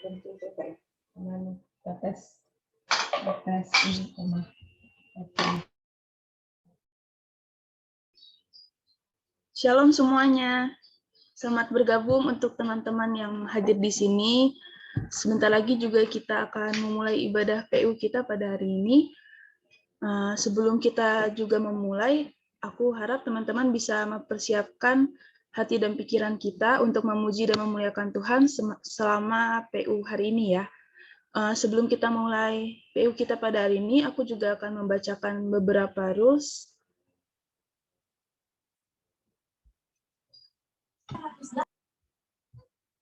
tentu coba ya. Kita tes ini sama. Oke. Shalom semuanya. Selamat bergabung untuk teman-teman yang hadir di sini. Sebentar lagi juga kita akan memulai ibadah PU kita pada hari ini. Sebelum kita juga memulai, aku harap teman-teman bisa mempersiapkan hati dan pikiran kita untuk memuji dan memuliakan Tuhan selama PU hari ini ya. Sebelum kita mulai PU kita pada hari ini, aku juga akan membacakan beberapa rules.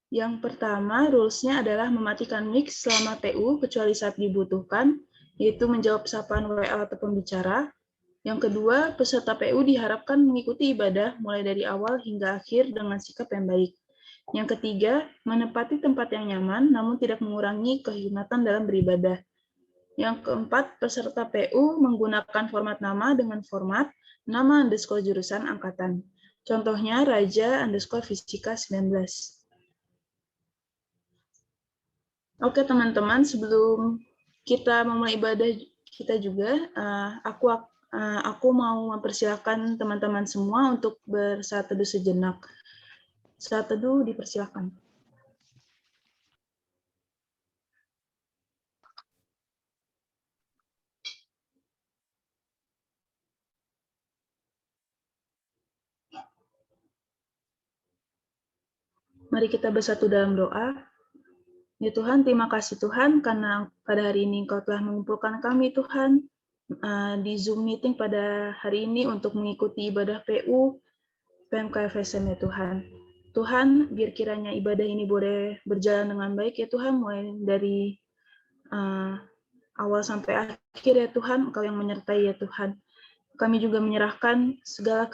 Yang pertama, rules-nya adalah mematikan mic selama PU, kecuali saat dibutuhkan, yaitu menjawab sapaan WA atau pembicara. Yang kedua, peserta PU diharapkan mengikuti ibadah mulai dari awal hingga akhir dengan sikap yang baik. Yang ketiga, menempati tempat yang nyaman, namun tidak mengurangi kehormatan dalam beribadah. Yang keempat, peserta PU menggunakan format nama dengan format nama _ jurusan angkatan. Contohnya, Raja _ Fisika 19. Oke teman-teman, sebelum kita memulai ibadah kita juga, aku mau mempersilahkan teman-teman semua untuk bersaat teduh sejenak. Saat teduh dipersilahkan. Mari kita bersatu dalam doa. Ya Tuhan, terima kasih Tuhan karena pada hari ini Engkau telah mengumpulkan kami Tuhan di Zoom meeting pada hari ini untuk mengikuti ibadah PU PMKFSM ya Tuhan. Tuhan, biar kiranya ibadah ini boleh berjalan dengan baik ya Tuhan, mulai dari awal sampai akhir ya Tuhan, Engkau yang menyertai ya Tuhan. Kami juga menyerahkan segala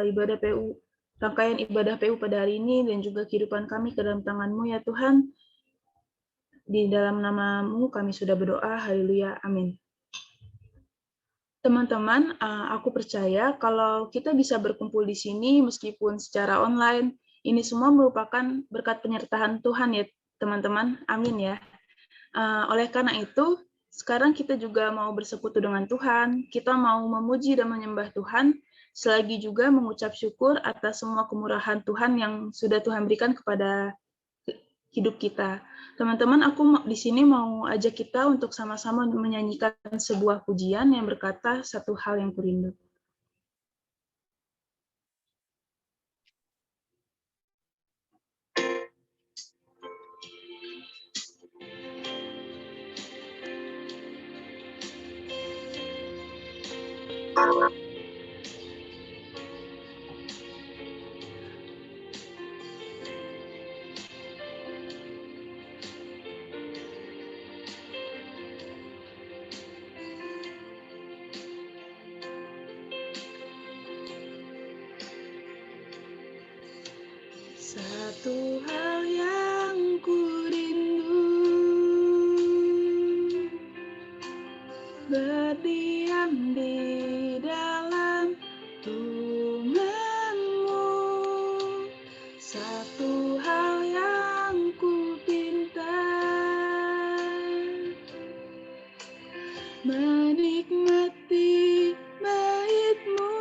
ibadah PU, rangkaian ibadah PU pada hari ini dan juga kehidupan kami ke dalam tangan-Mu ya Tuhan. Di dalam nama-Mu kami sudah berdoa, haleluya, amin. Teman-teman, aku percaya kalau kita bisa berkumpul di sini meskipun secara online, ini semua merupakan berkat penyertaan Tuhan ya teman-teman, amin ya. Oleh karena itu, sekarang kita juga mau bersekutu dengan Tuhan, kita mau memuji dan menyembah Tuhan, selagi juga mengucap syukur atas semua kemurahan Tuhan yang sudah Tuhan berikan kepada hidup kita. Teman-teman, aku di sini mau ajak kita untuk sama-sama menyanyikan sebuah pujian yang berkata satu hal yang kurindu. Satu hal yang kurindu, berdiam di dalam rumah-Mu. Satu hal yang kupinta, menikmati bait-Mu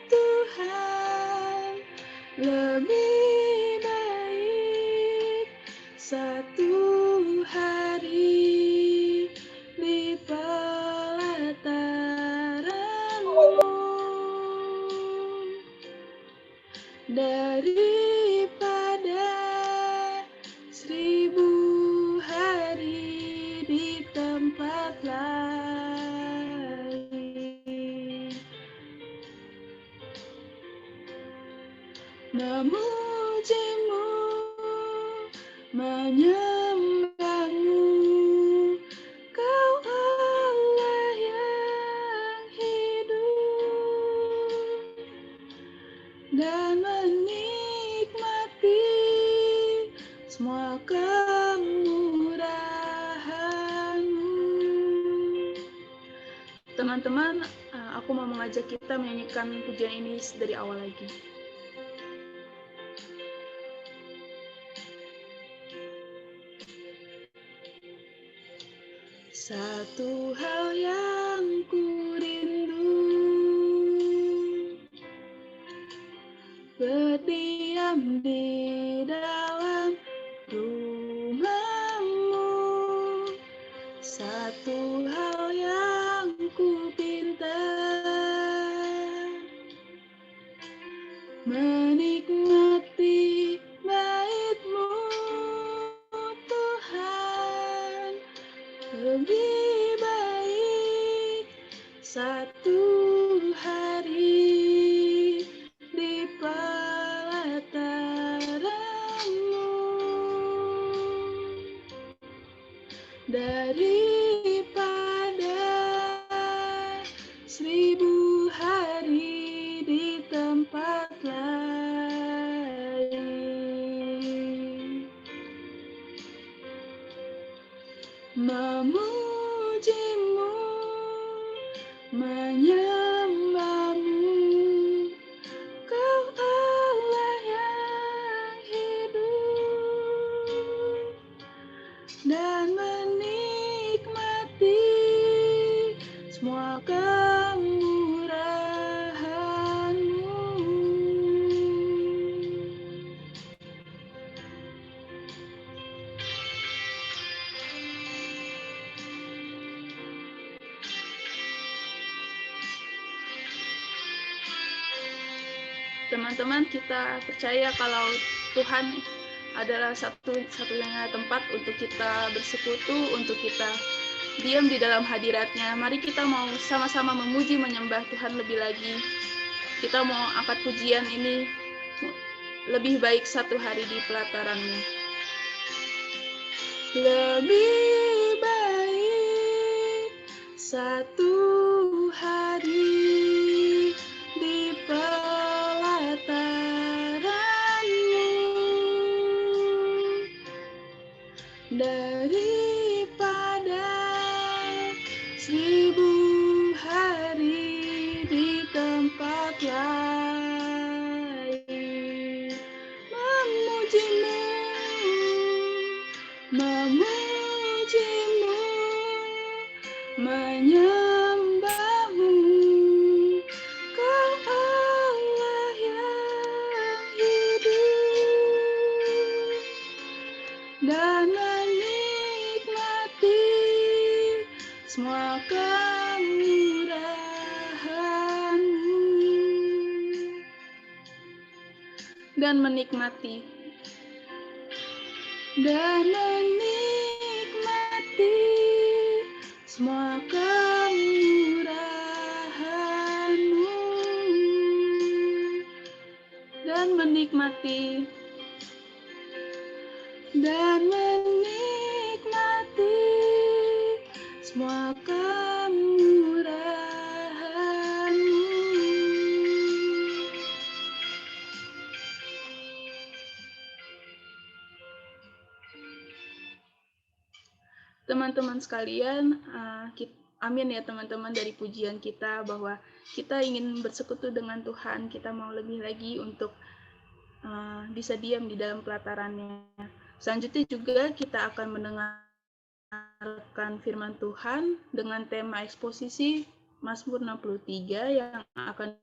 Tuhan, lebih baik satu hari di pelataran-Mu daripada 1000 hari di tempat lain. Memuji-Mu, menyembah-Mu, Kau Allah yang hidup, dan menikmati semua kemurahan-Mu. Teman-teman, aku mau mengajak kita menyanyikan pujian ini dari awal lagi. Satu hal yang ku rindu, berdiam di dalam rumah-Mu. Satu hal yang ku pinta, menikmati bait-Mu, Tuhan. Lebih baik satu hari di pelataran-Mu daripada 1000 hari di tempat lain. Memuji-Mu, menyembah-Mu, Kau Allah yang hidup, dan menikmati semua kemurahan-Mu. Teman-teman, kita percaya kalau Tuhan adalah satu-satunya tempat untuk kita bersekutu, untuk kita diam di dalam hadirat-Nya. Mari kita mau sama-sama memuji, menyembah Tuhan lebih lagi. Kita mau angkat pujian ini, lebih baik satu hari di pelataran-Mu. Lebih baik satu hari di pelataran-Mu daripada 1000 hari di tempat lain. Memuji-Mu, memuji-Mu, menyembah-Mu, Kau Allah yang hidup, dan menikmati semua kemurahan-Mu, dan menikmati semua kemurahan-Mu, dan menikmati semua kemurahan-Mu. Teman-teman sekalian, amin ya teman-teman, dari pujian kita bahwa kita ingin bersekutu dengan Tuhan, kita mau lebih lagi untuk bisa diam di dalam pelataran-Nya. Selanjutnya juga kita akan mendengarkan firman Tuhan dengan tema eksposisi Mazmur 63 yang akan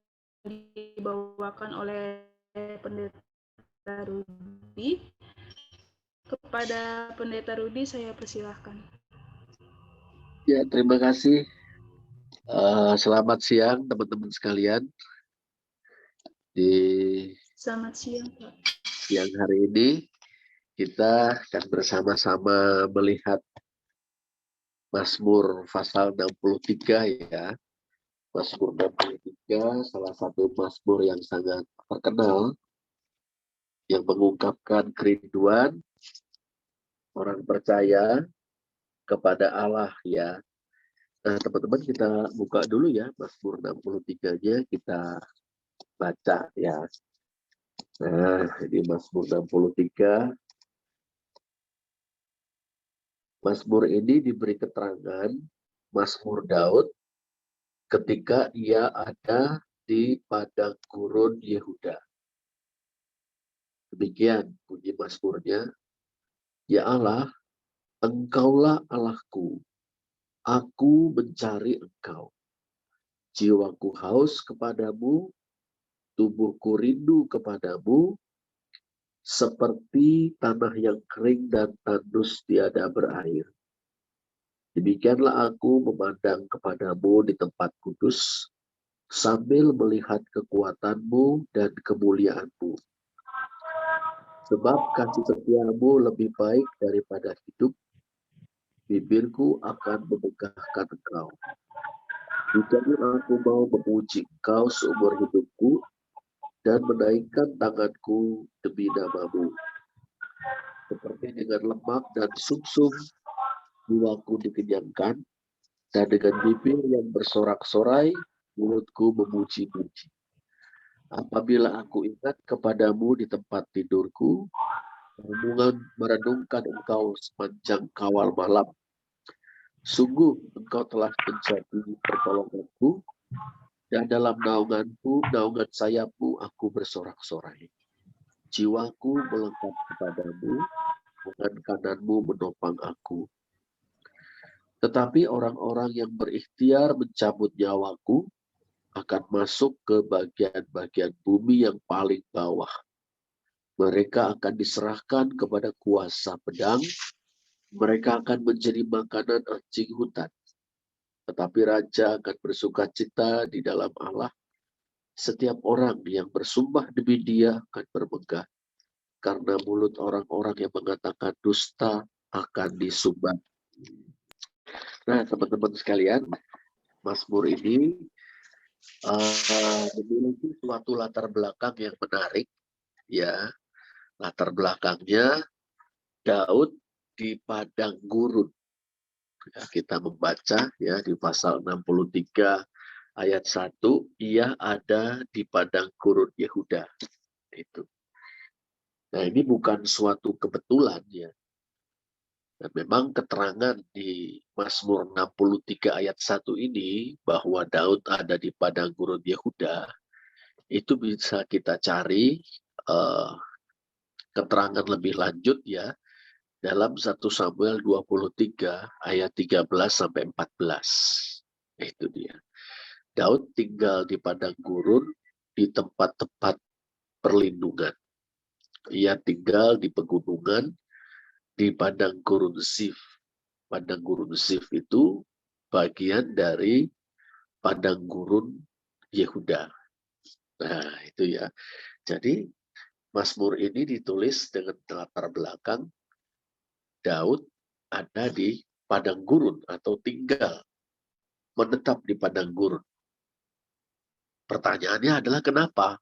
dibawakan oleh Pendeta Rudi. Kepada Pendeta Rudi, saya persilahkan. Ya, terima kasih. Selamat siang teman-teman sekalian. Di Selamat siang, Pak. siang hari ini kita akan bersama-sama melihat Mazmur pasal 63 ya. Mazmur 63 salah satu mazmur yang sangat terkenal yang mengungkapkan kerinduan orang percaya kepada Allah ya. Nah, teman-teman kita buka dulu ya Mazmur 63-nya, kita baca ya. Nah, di Mazmur 63, Mazmur ini diberi keterangan Mazmur Daud ketika ia ada di padang gurun Yehuda. Demikian bunyi Mazmurnya, ya Allah, Engkaulah Allahku, Aku mencari Engkau. Jiwaku haus kepadamu, tubuhku rindu kepadamu, seperti tanah yang kering dan tandus tiada berair. Demikianlah aku memandang kepadamu di tempat kudus, sambil melihat kekuatanmu dan kemuliaanmu. Sebab kasih setiamu lebih baik daripada hidup, bibirku akan memegahkan Engkau. Jikalau aku mau memuji Engkau seumur hidupku, dan menaikkan tanganku demi namamu. Seperti dengan lemak dan sumsum, jiwaku dikenyangkan, dan dengan bibir yang bersorak-sorai, mulutku memuji-muji. Apabila aku ingat kepadamu di tempat tidurku, merenungkan Engkau sepanjang kawal malam. Sungguh Engkau telah menjadi pertolonganku, dan dalam naungan sayapmu aku bersorak-sorai. Jiwaku melengkap kepadamu, tangan kananmu menopang aku. Tetapi orang-orang yang berikhtiar mencabut nyawaku akan masuk ke bagian-bagian bumi yang paling bawah. Mereka akan diserahkan kepada kuasa pedang, mereka akan menjadi makanan anjing hutan. Tetapi raja akan bersukacita di dalam Allah. Setiap orang yang bersumpah demi Dia akan bermegah, karena mulut orang-orang yang mengatakan dusta akan disumbat. Nah, teman-teman sekalian, Mazmur ini memiliki suatu latar belakang yang menarik, ya. Latar belakangnya Daud di padang gurun. Ya, kita membaca ya di pasal 63 ayat 1, ia ada di padang gurun Yehuda. Itu. Nah, ini bukan suatu kebetulan ya. Dan memang keterangan di Mazmur 63 ayat 1 ini bahwa Daud ada di padang gurun Yehuda, itu bisa kita cari keterangan lebih lanjut ya dalam 1 Samuel 23 ayat 13 sampai 14. Itu dia. Daud tinggal di padang gurun di tempat-tempat perlindungan. Ia tinggal di pegunungan di padang gurun Zif. Padang gurun Zif itu bagian dari padang gurun Yehuda. Nah, itu ya. Jadi Mazmur ini ditulis dengan latar belakang Daud ada di padang gurun atau tinggal menetap di padang gurun. Pertanyaannya adalah kenapa?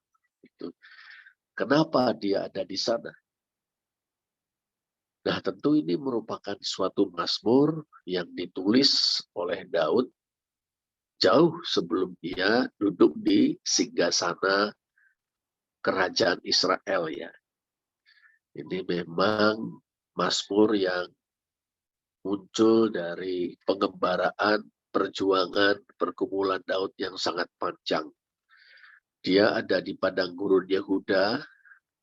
Kenapa dia ada di sana? Nah, tentu ini merupakan suatu mazmur yang ditulis oleh Daud jauh sebelum ia duduk di singgasana kerajaan Israel ya. Ini memang mazmur yang muncul dari pengembaraan perjuangan pergumulan Daud yang sangat panjang. Dia ada di padang gurun Yehuda,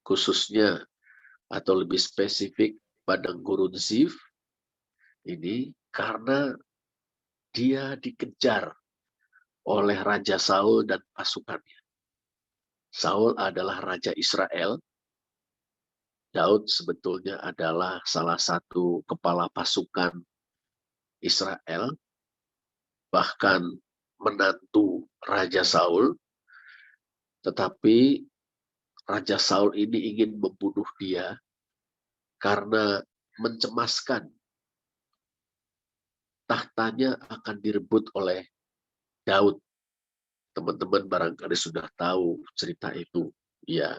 khususnya atau lebih spesifik padang gurun Zif, ini karena dia dikejar oleh Raja Saul dan pasukannya. Saul adalah Raja Israel. Daud sebetulnya adalah salah satu kepala pasukan Israel, bahkan menantu Raja Saul. Tetapi Raja Saul ini ingin membunuh dia karena mencemaskan tahtanya akan direbut oleh Daud. Teman-teman barangkali sudah tahu cerita itu. Ya.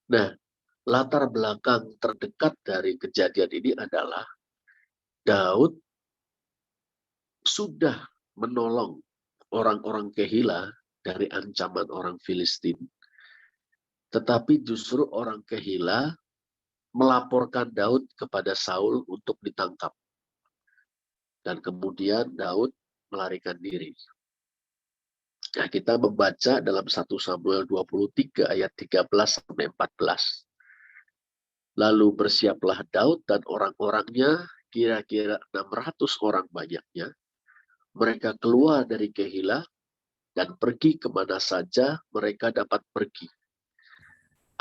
Nah, latar belakang terdekat dari kejadian ini adalah Daud sudah menolong orang-orang Kehila dari ancaman orang Filistin. Tetapi justru orang Kehila melaporkan Daud kepada Saul untuk ditangkap. Dan kemudian Daud melarikan diri. Nah, kita membaca dalam 1 Samuel 23 ayat 13 sampai 14. Lalu bersiaplah Daud dan orang-orangnya, kira-kira 600 orang banyaknya, mereka keluar dari Kehilah dan pergi kemana saja mereka dapat pergi.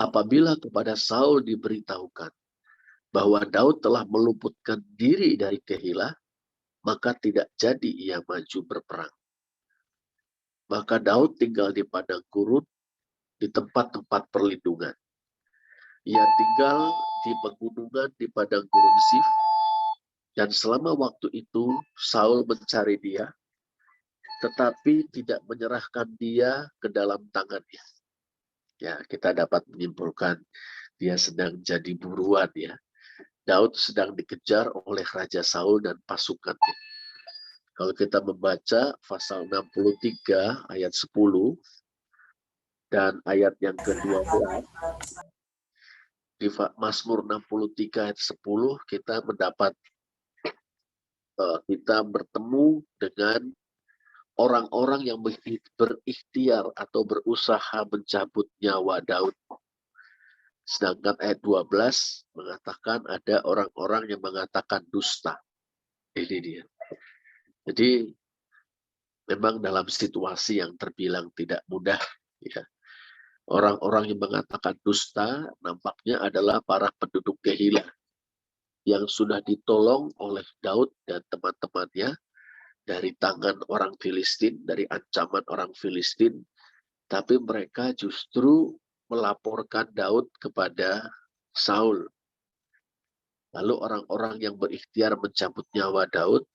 Apabila kepada Saul diberitahukan bahwa Daud telah meluputkan diri dari Kehilah, maka tidak jadi ia maju berperang. Maka Daud tinggal di padang gurun, di tempat-tempat perlindungan. Ia tinggal di pegunungan di padang gurun Sif, dan selama waktu itu Saul mencari dia, tetapi tidak menyerahkan dia ke dalam tangannya. Ya, kita dapat menyimpulkan dia sedang jadi buruan ya. Daud sedang dikejar oleh Raja Saul dan pasukannya. Kalau kita membaca pasal 63 ayat 10 dan ayat yang ke-12, di Mazmur 63 ayat 10 kita mendapat kita bertemu dengan orang-orang yang berikhtiar atau berusaha mencabut nyawa Daud. Sedangkan ayat 12 mengatakan ada orang-orang yang mengatakan dusta. Ini dia. Jadi memang dalam situasi yang terbilang tidak mudah, ya. Orang-orang yang mengatakan dusta nampaknya adalah para penduduk Kehilah yang sudah ditolong oleh Daud dan teman-temannya dari tangan orang Filistin, dari ancaman orang Filistin, tapi mereka justru melaporkan Daud kepada Saul. Lalu orang-orang yang berikhtiar mencabut nyawa Daud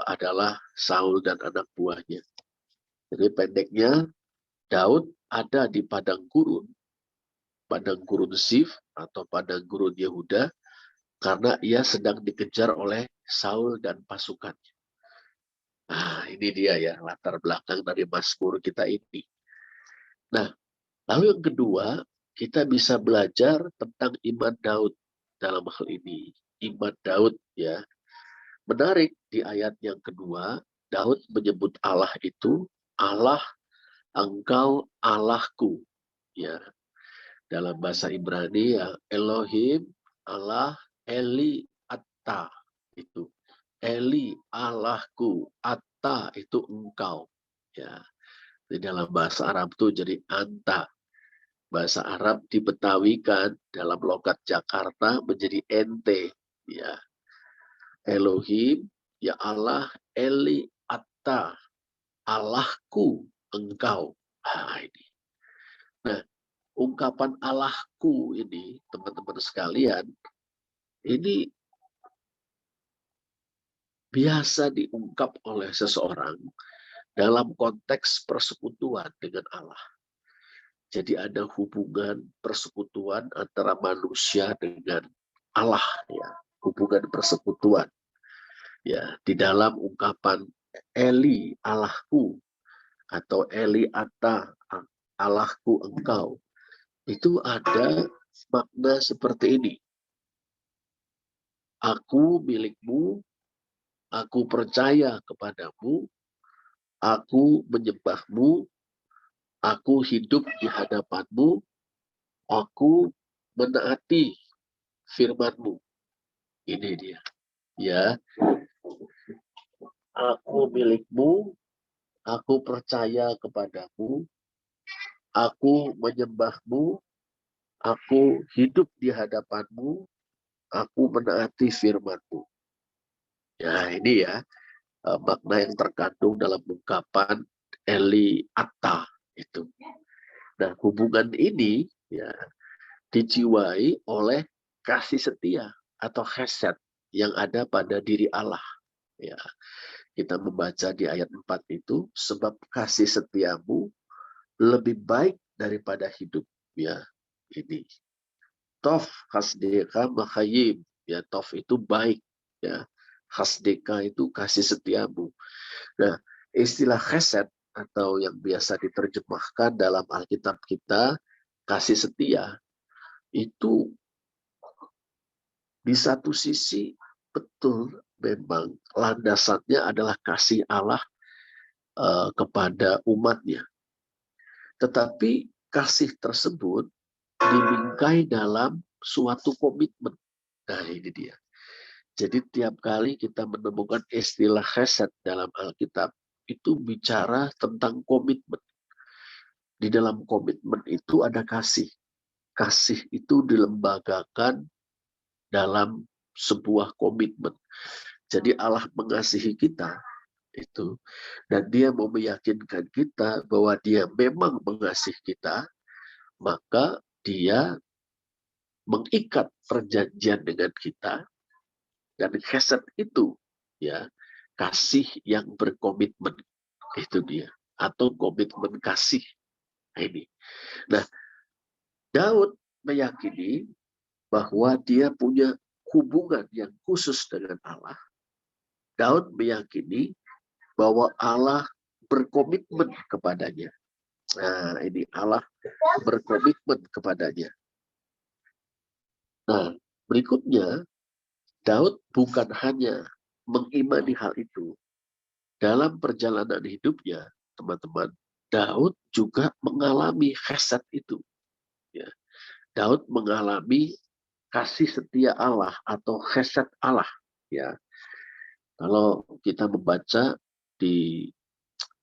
adalah Saul dan anak buahnya. Jadi pendeknya, Daud ada di padang gurun Sif atau padang gurun Yehuda, karena ia sedang dikejar oleh Saul dan pasukannya. Nah, ini dia ya latar belakang dari Mazmur kita ini. Nah, lalu yang kedua, kita bisa belajar tentang iman Daud dalam hal ini. Iman Daud ya. Menarik di ayat yang kedua, Daud menyebut Allah itu, Allah, Engkau Allahku. Ya. Dalam bahasa Ibrani ya, Elohim, Allah, Eli, Atta. Itu. Eli, Allahku, Atta itu engkau. Ya. Di dalam bahasa Arab itu jadi anta. Bahasa Arab dibetawikan dalam logat Jakarta menjadi ente. Ya. Elohim, ya Allah, Eli, Atta, Allahku, engkau. Nah, ini. Nah, ungkapan Allahku ini, teman-teman sekalian, ini biasa diungkap oleh seseorang dalam konteks persekutuan dengan Allah. Jadi ada hubungan persekutuan antara manusia dengan Allah, ya, hubungan persekutuan. Ya, di dalam ungkapan Eli Allahku atau Eli Atta Allahku engkau, itu ada makna seperti ini. Aku milikmu, aku percaya kepadamu, aku menyembahmu, aku hidup di hadapanmu, aku menaati firman-Mu. Ini dia. Ya. Aku milikmu, aku percaya kepadamu, aku menyembahmu, aku hidup di hadapanmu, aku menaati firman-Mu. Ya, ini ya makna yang terkandung dalam ungkapan Eli Atta itu. Nah, hubungan ini ya dijiwai oleh kasih setia atau chesed yang ada pada diri Allah. Ya, kita membaca di ayat 4 itu, sebab kasih setiamu lebih baik daripada hidup. Ya, ini. Tof hasdeka makhayim. Ya, tof itu baik. Ya, hasdeka itu kasih setiamu. Nah, istilah chesed atau yang biasa diterjemahkan dalam Alkitab kita, kasih setia, itu di satu sisi betul memang landasannya adalah kasih Allah kepada umatnya. Tetapi kasih tersebut dibingkai dalam suatu komitmen. Nah, ini dia. Jadi tiap kali kita menemukan istilah chesed dalam Alkitab, itu bicara tentang komitmen. Di dalam komitmen itu ada kasih. Kasih itu dilembagakan dalam sebuah komitmen. Jadi Allah mengasihi kita itu, dan dia mau meyakinkan kita bahwa dia memang mengasihi kita, maka dia mengikat perjanjian dengan kita, dan chesed itu ya kasih yang berkomitmen, itu dia, atau komitmen kasih. Ini. Nah, Daud meyakini bahwa dia punya hubungan yang khusus dengan Allah. Daud meyakini bahwa Allah berkomitmen kepadanya. Nah, ini Allah berkomitmen kepadanya. Nah, berikutnya, Daud bukan hanya mengimani hal itu. Dalam perjalanan hidupnya, teman-teman, Daud juga mengalami chesed itu. Ya. Daud mengalami kasih setia Allah atau chesed Allah. Ya. Kalau kita membaca di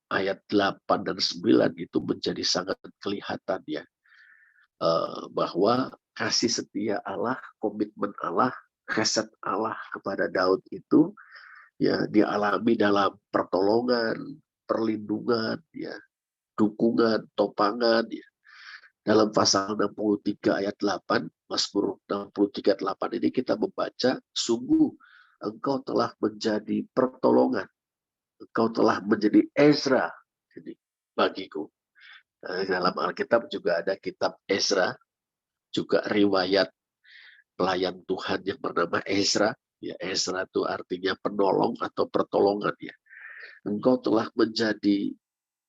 ayat 8 dan 9 itu menjadi sangat kelihatan ya. Bahwa kasih setia Allah, komitmen Allah, chesed Allah kepada Daud itu ya dialami dalam pertolongan, perlindungan, ya, dukungan, topangan. Ya. Dalam pasal 63 ayat 8, Mazmur 63 ayat 8 ini kita membaca, sungguh engkau telah menjadi pertolongan, engkau telah menjadi Ezra jadi bagiku. Dalam Alkitab juga ada kitab Ezra, juga riwayat pelayan Tuhan yang bernama Ezra. Ya, Ezra itu artinya penolong atau pertolongan ya. Engkau telah menjadi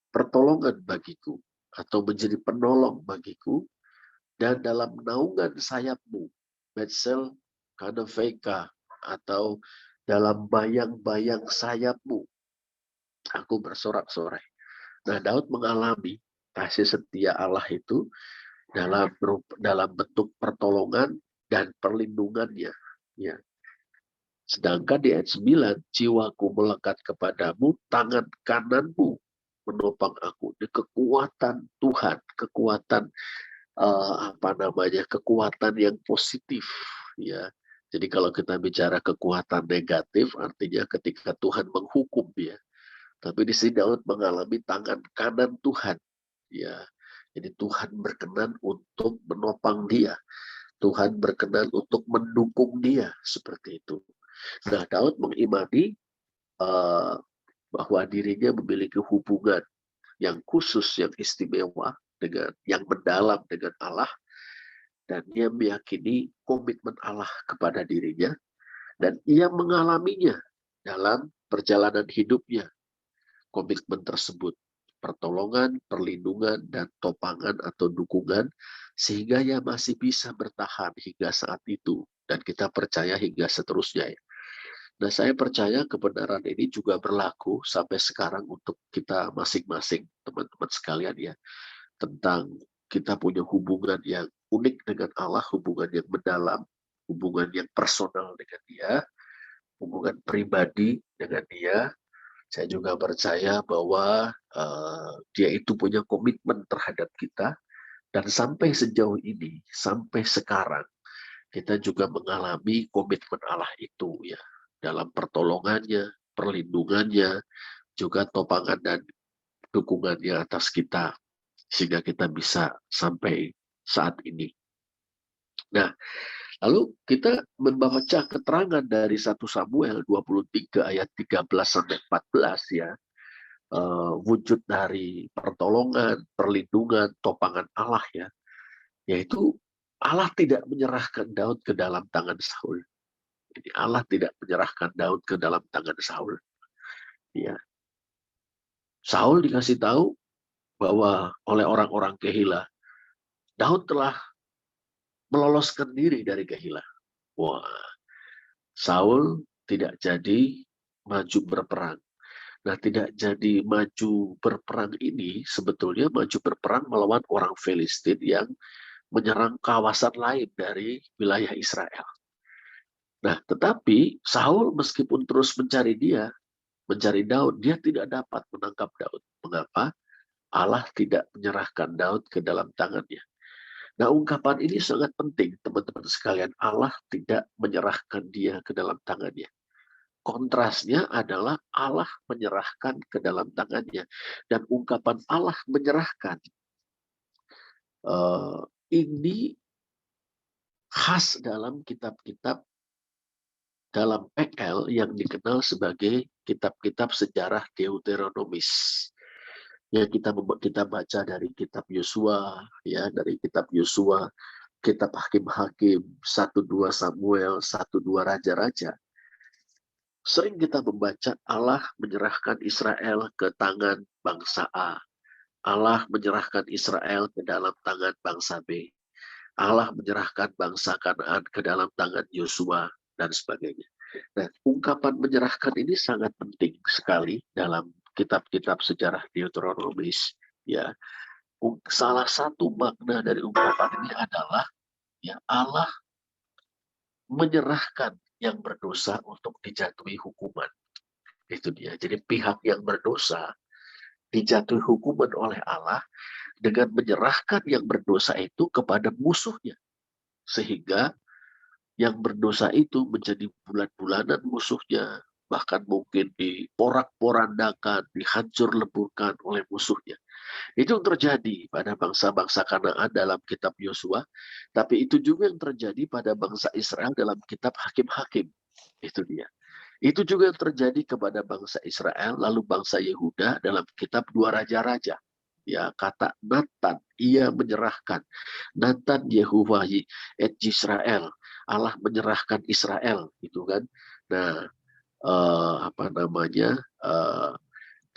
pertolongan bagiku atau menjadi penolong bagiku, dan dalam naungan sayapmu, Betsel Kanaveka, atau dalam bayang-bayang sayapmu, aku bersorak-sorai. Nah, Daud mengalami kasih setia Allah itu dalam bentuk pertolongan dan perlindungannya. Ya. Sedangkan di ayat 9, jiwaku melekat kepadamu, tangan kananmu menopang aku. Ini kekuatan Tuhan, kekuatan kekuatan yang positif. Ya. Jadi kalau kita bicara kekuatan negatif, artinya ketika Tuhan menghukum dia. Tapi di sini Daud mengalami tangan kanan Tuhan. Ya. Jadi Tuhan berkenan untuk menopang dia. Tuhan berkenan untuk mendukung dia, seperti itu. Nah, Daud mengimani bahwa dirinya memiliki hubungan yang khusus, yang istimewa, dengan yang mendalam dengan Allah, dan ia meyakini komitmen Allah kepada dirinya, dan ia mengalaminya dalam perjalanan hidupnya. Komitmen tersebut, pertolongan, perlindungan, dan topangan atau dukungan, sehingga ia masih bisa bertahan hingga saat itu, dan kita percaya hingga seterusnya ya. Nah, saya percaya kebenaran ini juga berlaku sampai sekarang untuk kita masing-masing, teman-teman sekalian ya, tentang kita punya hubungan yang unik dengan Allah, hubungan yang mendalam, hubungan yang personal dengan dia, hubungan pribadi dengan dia. Saya juga percaya bahwa dia itu punya komitmen terhadap kita, dan sampai sejauh ini, sampai sekarang, kita juga mengalami komitmen Allah itu ya, dalam pertolongannya, perlindungannya, juga topangan dan dukungannya atas kita, sehingga kita bisa sampai saat ini. Nah, lalu kita membaca keterangan dari 1 Samuel 23 ayat 13 sampai 14 ya. Wujud dari pertolongan, perlindungan, topangan Allah ya. Yaitu Allah tidak menyerahkan Daud ke dalam tangan Saul. Jadi Allah tidak menyerahkan Daud ke dalam tangan Saul. Ya. Saul dikasih tahu bahwa oleh orang-orang Kehila, Daud telah meloloskan diri dari Kehila. Wah, Saul tidak jadi maju berperang. Nah, tidak jadi maju berperang ini sebetulnya maju berperang melawan orang Filistin yang menyerang kawasan lain dari wilayah Israel. Nah, tetapi Saul meskipun terus mencari Daud, dia tidak dapat menangkap Daud. Mengapa? Allah tidak menyerahkan Daud ke dalam tangannya. Nah, ungkapan ini sangat penting, teman-teman sekalian. Allah tidak menyerahkan dia ke dalam tangannya. Kontrasnya adalah Allah menyerahkan ke dalam tangannya. Dan ungkapan Allah menyerahkan ini khas dalam kitab-kitab dalam PL yang dikenal sebagai kitab-kitab sejarah Deuteronomis. Ya, kita baca dari kitab Yosua, ya, dari kitab Yosua, kitab Hakim-Hakim, 1-2 Samuel, 1-2 Raja-Raja. Sering kita membaca Allah menyerahkan Israel ke tangan bangsa A. Allah menyerahkan Israel ke dalam tangan bangsa B. Allah menyerahkan bangsa Kanaan ke dalam tangan Yosua dan sebagainya. Nah, ungkapan menyerahkan ini sangat penting sekali dalam kitab-kitab sejarah Deuteronomis. Ya, salah satu makna dari ungkapan ini adalah ya Allah menyerahkan yang berdosa untuk dijatuhi hukuman. Itu dia. Jadi pihak yang berdosa dijatuhi hukuman oleh Allah dengan menyerahkan yang berdosa itu kepada musuhnya. Sehingga yang berdosa itu menjadi bulan-bulanan musuhnya, bahkan mungkin diporak-porandakan, dihancur leburkan oleh musuhnya. Itu yang terjadi pada bangsa-bangsa Kanaan dalam kitab Yosua, tapi itu juga yang terjadi pada bangsa Israel dalam kitab Hakim-Hakim. Itu dia. Itu juga yang terjadi kepada bangsa Israel, lalu bangsa Yehuda dalam kitab 2 Raja-Raja. Ya, kata Natan, ia menyerahkan. Natan Yehuwahi et Israel. Allah menyerahkan Israel, gitu kan. Nah, apa namanya?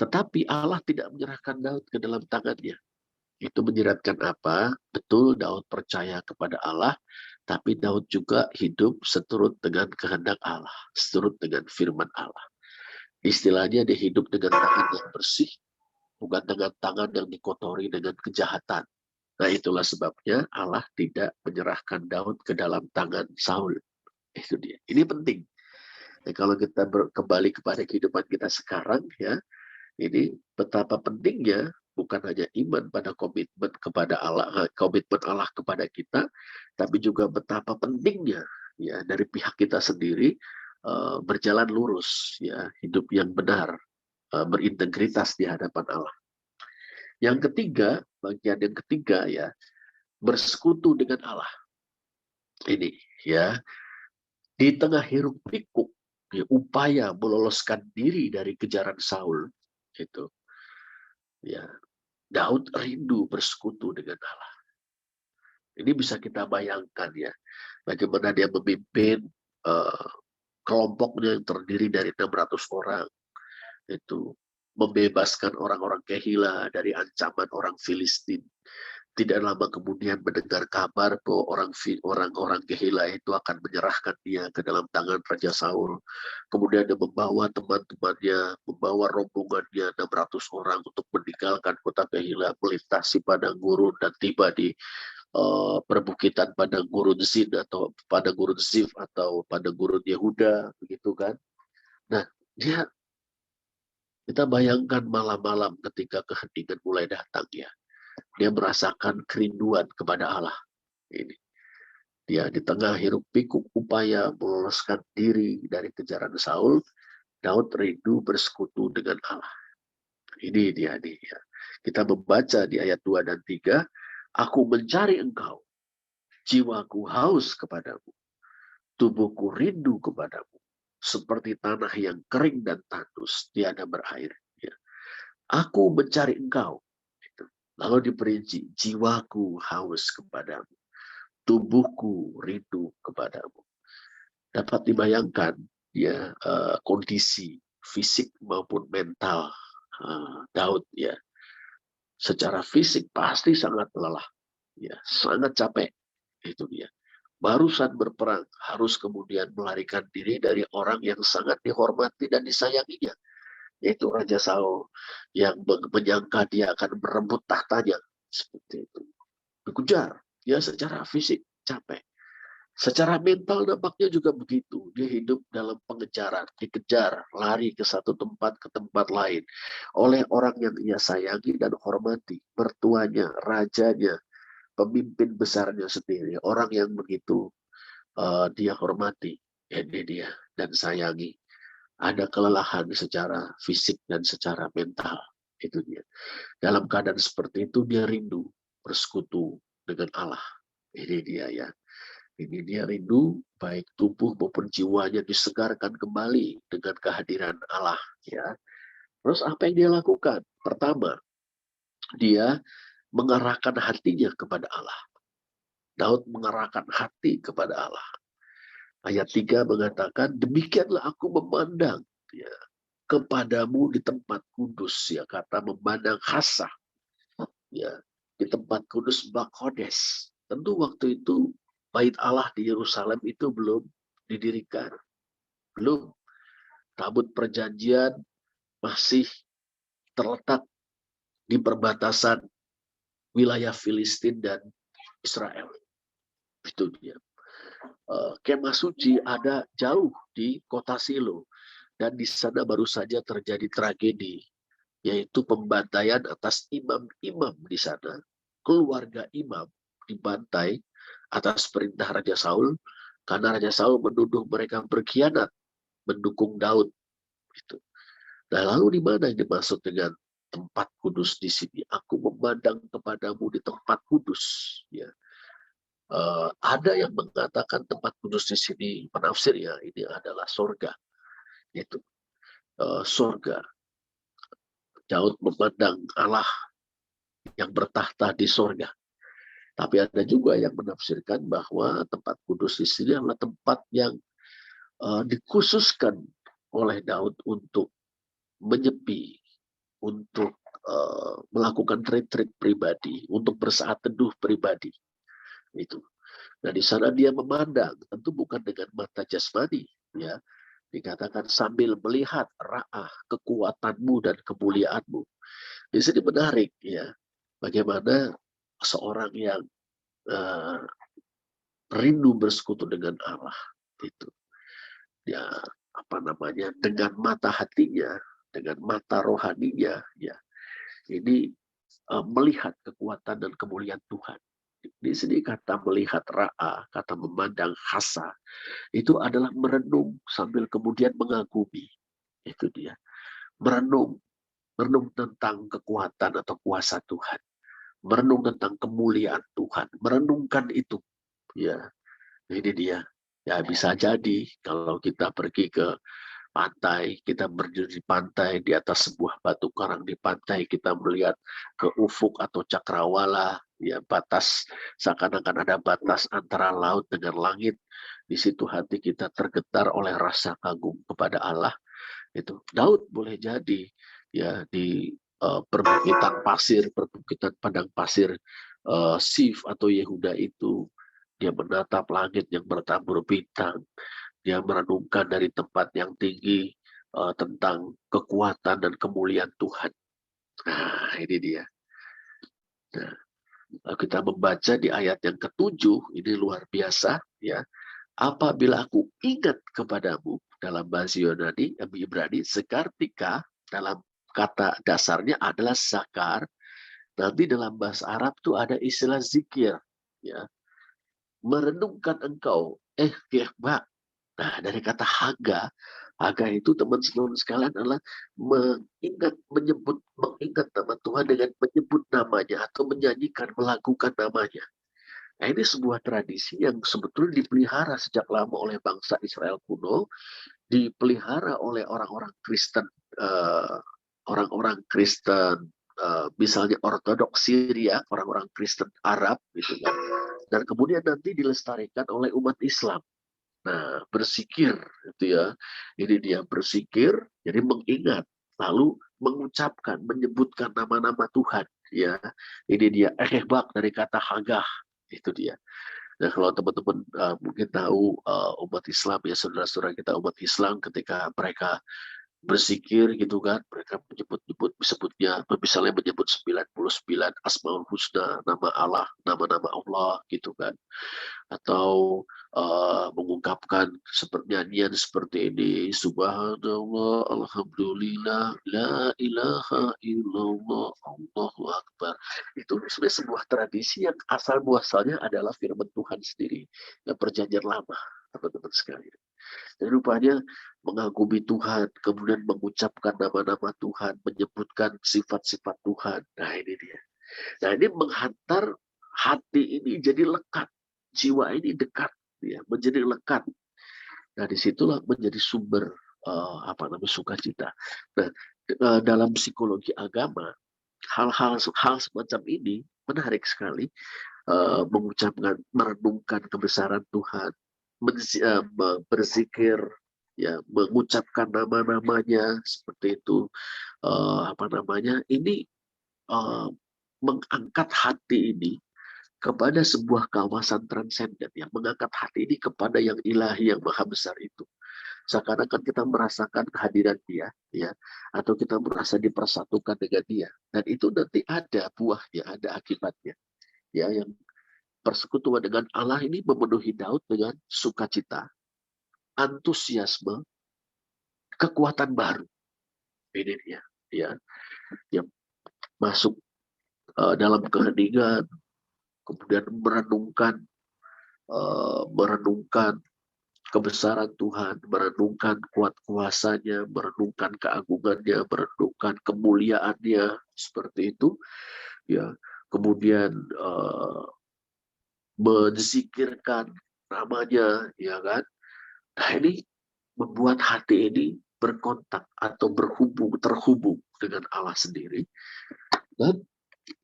Tetapi Allah tidak menyerahkan Daud ke dalam tangannya. Itu menyiratkan apa? Betul Daud percaya kepada Allah, tapi Daud juga hidup seturut dengan kehendak Allah, seturut dengan firman Allah. Istilahnya dia hidup dengan tangan yang bersih, bukan dengan tangan yang dikotori dengan kejahatan. Nah, itulah sebabnya Allah tidak menyerahkan Daud ke dalam tangan Saul. Itu dia. Ini penting. Nah, kalau kita kembali kepada kehidupan kita sekarang, ya, ini betapa pentingnya bukan hanya iman pada komitmen kepada Allah, komitmen Allah kepada kita, tapi juga betapa pentingnya ya dari pihak kita sendiri berjalan lurus, ya, hidup yang benar, berintegritas di hadapan Allah. Yang ketiga, bagian yang ketiga ya, bersekutu dengan Allah. Ini ya, di tengah hiruk pikuk, ya, upaya meloloskan diri dari kejaran Saul, itu ya, Daud rindu bersekutu dengan Allah. Ini bisa kita bayangkan ya, bagaimana dia memimpin kelompoknya yang terdiri dari 600 orang, itu membebaskan orang-orang Kehila dari ancaman orang Filistin. Tidak lama kemudian mendengar kabar bahwa orang-orang Kehila itu akan menyerahkan dia ke dalam tangan Raja Saul. Kemudian dia membawa teman-temannya, membawa rombongannya 600 orang untuk meninggalkan kota Kehila, melintasi padang gurun dan tiba di perbukitan padang gurun Zin atau padang gurun Zif atau padang gurun Yehuda, begitu kan? Nah, kita bayangkan malam-malam ketika keheningan mulai datang ya. Dia merasakan kerinduan kepada Allah. Ini. Dia di tengah hiruk pikuk upaya meloloskan diri dari kejaran Saul, Daud rindu bersekutu dengan Allah. Ini dia nih ya. Kita membaca di ayat 2 dan 3, aku mencari engkau, jiwaku haus kepadamu, tubuhku rindu kepadamu, seperti tanah yang kering dan tandus, tiada berair. Ya. Aku mencari engkau. Lalu diperinci, jiwaku haus kepadamu, tubuhku rindu kepadamu. Dapat dibayangkan ya kondisi fisik maupun mental Daud ya. Secara fisik pasti sangat lelah, ya, sangat capek. Itu dia. Barusan berperang harus kemudian melarikan diri dari orang yang sangat dihormati dan disayanginya, yaitu Raja Saul yang menyangka dia akan merebut tahtanya. Seperti itu. Dikejar, ya, secara fisik capek. Secara mental nampaknya juga begitu. Dia hidup dalam pengejaran, dikejar, lari ke satu tempat ke tempat lain oleh orang yang ia sayangi dan hormati, mertuanya, rajanya, pemimpin besarnya sendiri, orang yang begitu dia hormati, ini dia, dan sayangi. Ada kelelahan secara fisik dan secara mental, itu dia. Dalam keadaan seperti itu dia rindu bersekutu dengan Allah. Ini dia ya. Ini dia rindu baik tubuh maupun jiwanya disegarkan kembali dengan kehadiran Allah ya. Terus apa yang dia lakukan? Pertama, dia mengarahkan hatinya kepada Allah. Daud mengarahkan hati kepada Allah. Ayat 3 mengatakan, demikianlah aku memandang ya, kepadamu di tempat kudus, ya, kata memandang khasah ya, di tempat kudus Bakodes. Tentu waktu itu bait Allah di Yerusalem itu belum didirikan, belum. Tabut perjanjian masih terletak di perbatasan wilayah Filistin dan Israel. Itu dia. Kemah suci ada jauh di kota Silo, dan di sana baru saja terjadi tragedi, yaitu pembantaian atas imam-imam di sana. Keluarga imam dibantai atas perintah Raja Saul, karena Raja Saul menuduh mereka berkhianat mendukung Daud. Gitu. Nah, lalu di mana yang dimaksud dengan tempat kudus di sini? Aku memandang kepadamu di tempat kudus. Ya. Ada yang mengatakan tempat kudus di sini, penafsir ya, ini adalah sorga. Itu sorga. Daud memandang Allah yang bertahta di sorga. Tapi ada juga yang menafsirkan bahwa tempat kudus di sini adalah tempat yang dikhususkan oleh Daud untuk menyepi, untuk melakukan retreat pribadi, untuk bersaat teduh pribadi. Itu. Nah, di sana dia memandang, tentu bukan dengan mata jasmani, ya. Dikatakan sambil melihat ra'ah kekuatanmu dan kemuliaanmu. Di sini menarik, ya. Bagaimana seorang yang rindu bersekutu dengan Allah itu, ya, apa namanya, dengan mata hatinya, dengan mata rohaninya, ya, ini melihat kekuatan dan kemuliaan Tuhan. Di sini kata melihat ra'a, kata memandang hasa, itu adalah merenung sambil kemudian mengagumi. Itu dia. Merenung tentang kekuatan atau kuasa Tuhan. Merenung tentang kemuliaan Tuhan. Merenungkan itu. Ya, ini dia. Ya, bisa jadi kalau kita pergi ke pantai, kita berdiri di pantai di atas sebuah batu karang di pantai, kita melihat ke ufuk atau cakrawala, ya, batas, seakan-akan ada batas antara laut dengan langit. Di situ hati kita tergetar oleh rasa kagum kepada Allah. Itu Daud boleh jadi ya di perbukitan pasir, perbukitan padang pasir Sif atau Yehuda itu, dia menatap langit yang bertabur bintang. Dia merenungkan dari tempat yang tinggi tentang kekuatan dan kemuliaan Tuhan. Nah, ini dia. Nah, kita membaca di ayat yang ke-7, ini luar biasa, ya. Apabila aku ingat kepadamu, dalam bahasa Yunani, Ibrani, sekartika, dalam kata dasarnya adalah zakar. Nanti dalam bahasa Arab tuh ada istilah zikir, ya. Merenungkan engkau, kehbak. Nah, dari kata haga itu teman-teman sekalian adalah mengingat nama Tuhan dengan menyebut namanya atau menyanyikan, melakukan namanya. Nah, ini sebuah tradisi yang sebetulnya dipelihara sejak lama oleh bangsa Israel kuno, dipelihara oleh orang-orang Kristen, misalnya Ortodoks Syria, orang-orang Kristen Arab, gitu kan. Dan kemudian nanti dilestarikan oleh umat Islam. Nah, berzikir itu ya. Ini dia berzikir, jadi mengingat, lalu mengucapkan, menyebutkan nama-nama Tuhan, ya. Ini dia ehbak dari kata hagah, itu dia. Nah, kalau teman-teman mungkin tahu umat Islam ya, saudara-saudara kita umat Islam, ketika mereka berzikir gitu kan, mereka sebutnya misalnya menyebut 99 Asmaul Husna, nama Allah, nama-nama Allah gitu kan, atau mengungkapkan seperti nyanyian seperti ini, Subhanallah, Alhamdulillah, La ilaha illallah, Allahu Akbar. Itu sebenarnya sebuah tradisi yang asal muasalnya adalah firman Tuhan sendiri, yang perjanjian lama, teman-teman sekalian. Dan rupanya mengagumi Tuhan, kemudian mengucapkan nama-nama Tuhan, menyebutkan sifat-sifat Tuhan. Nah ini dia. Nah ini menghantar hati ini jadi lekat, jiwa ini dekat, ya, menjadi lekat. Nah disitulah menjadi sumber sukacita. Nah dalam psikologi agama, hal semacam ini menarik sekali, mengucapkan, merenungkan kebesaran Tuhan, berzikir, ya, mengucapkan nama-namanya seperti itu, ini mengangkat hati ini kepada sebuah kawasan transenden, yang mengangkat hati ini kepada yang ilahi, yang maha besar itu. Seakan-akan kita merasakan kehadiran dia, ya, atau kita merasa dipersatukan dengan dia, dan itu nanti ada buahnya, ada akibatnya, ya, yang persekutuan dengan Allah ini memenuhi Daud dengan sukacita, antusiasme, kekuatan baru. Ini dia, ya, yang masuk dalam keheningan, kemudian merenungkan kebesaran Tuhan, merenungkan kuat kuasanya, merenungkan keagungannya, merenungkan kemuliaannya, seperti itu, ya. Kemudian menzikirkan namanya, ya kan. Nah ini membuat hati ini berkontak atau terhubung dengan Allah sendiri, dan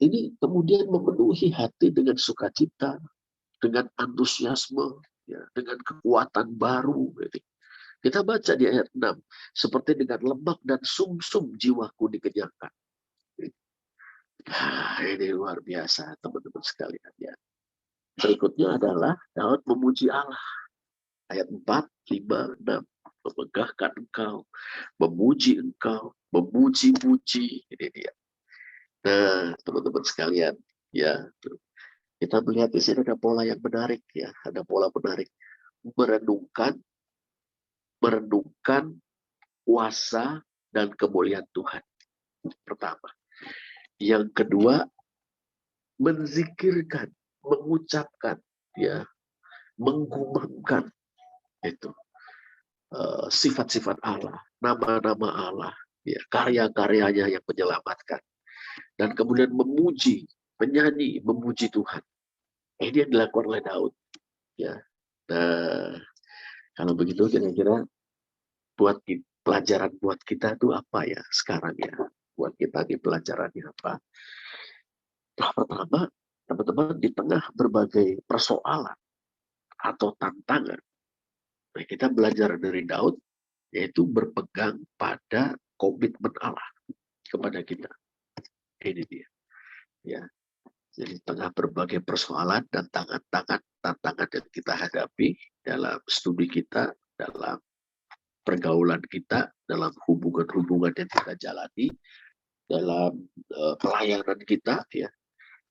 ini kemudian memenuhi hati dengan sukacita, dengan antusiasme, ya, dengan kekuatan baru. Kita baca di ayat 6, seperti dengan lemak dan sumsum jiwaku dikenyangkan. Nah, ini luar biasa teman-teman sekalian, ya. Berikutnya adalah Daud memuji Allah. Ayat 4, 5, 6. Memegahkan engkau, memuji engkau, memuji-muji. Ini dia. Nah, teman-teman sekalian, ya, kita melihat di sini ada pola yang menarik, ya, ada pola menarik. Merenungkan kuasa dan kemuliaan Tuhan. Pertama. Yang kedua, menzikirkan, mengucapkan, ya, menggumamkan itu sifat-sifat Allah, nama-nama Allah, ya, karya-karyanya yang menyelamatkan, dan kemudian memuji, menyanyi, memuji Tuhan. Ini yang dilakukan oleh Daud, ya. Nah, kalau begitu kira-kira pelajaran buat kita itu apa ya sekarang, ya? Buat kita di pelajarannya apa? Pertama, teman-teman, di tengah berbagai persoalan atau tantangan, kita belajar dari Daud, yaitu berpegang pada komitmen Allah kepada kita. Ini dia, ya. Jadi tengah berbagai persoalan dan tantangan yang kita hadapi dalam studi kita, dalam pergaulan kita, dalam hubungan-hubungan yang kita jalani, dalam pelayanan kita, ya.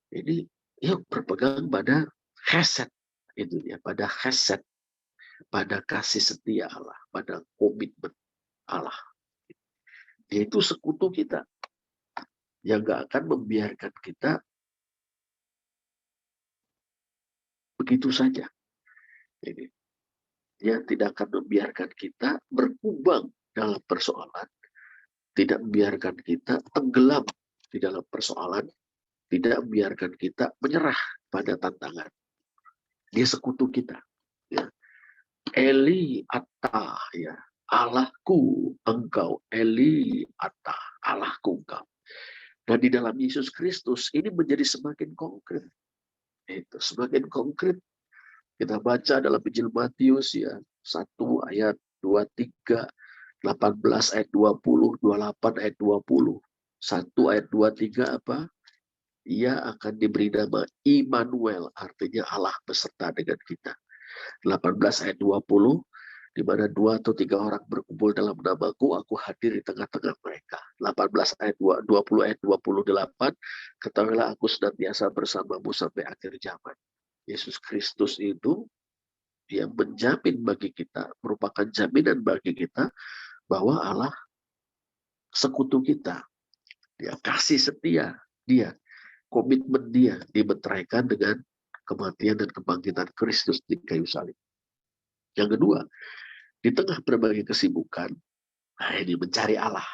Ini yuk berpegang pada chesed, itu ya, pada chesed, pada kasih setia Allah, pada komitmen Allah. Dia itu sekutu kita, yang gak akan membiarkan kita begitu saja. Ini, dia tidak akan membiarkan kita berkubang dalam persoalan, tidak membiarkan kita tenggelam di dalam persoalan, tidak membiarkan kita menyerah pada tantangan. Dia sekutu kita, ya. Eli Atah, ya, Allahku engkau, Eli Atah, Allahku engkau. Dan di dalam Yesus Kristus ini menjadi semakin konkret. Itu semakin konkret. Kita baca dalam Injil Matius, ya, 1 ayat 23, 18 ayat 20, 28 ayat 20. 1 ayat 23 apa? Ia akan diberi nama Immanuel, artinya Allah beserta dengan kita. 18 ayat 20, di mana 2 atau 3 orang berkumpul dalam namaku, aku hadir di tengah-tengah mereka. 18 ayat 20 ayat 28, ketahuilah aku senantiasa bersamamu sampai akhir zaman. Yesus Kristus itu, dia menjamin bagi kita, merupakan jaminan bagi kita, bahwa Allah sekutu kita. Dia kasih setia, dia, komitmen dia, dimeteraikan dengan kematian dan kebangkitan Kristus di kayu salib. Yang kedua, di tengah berbagai kesibukan, nah ini mencari Allah.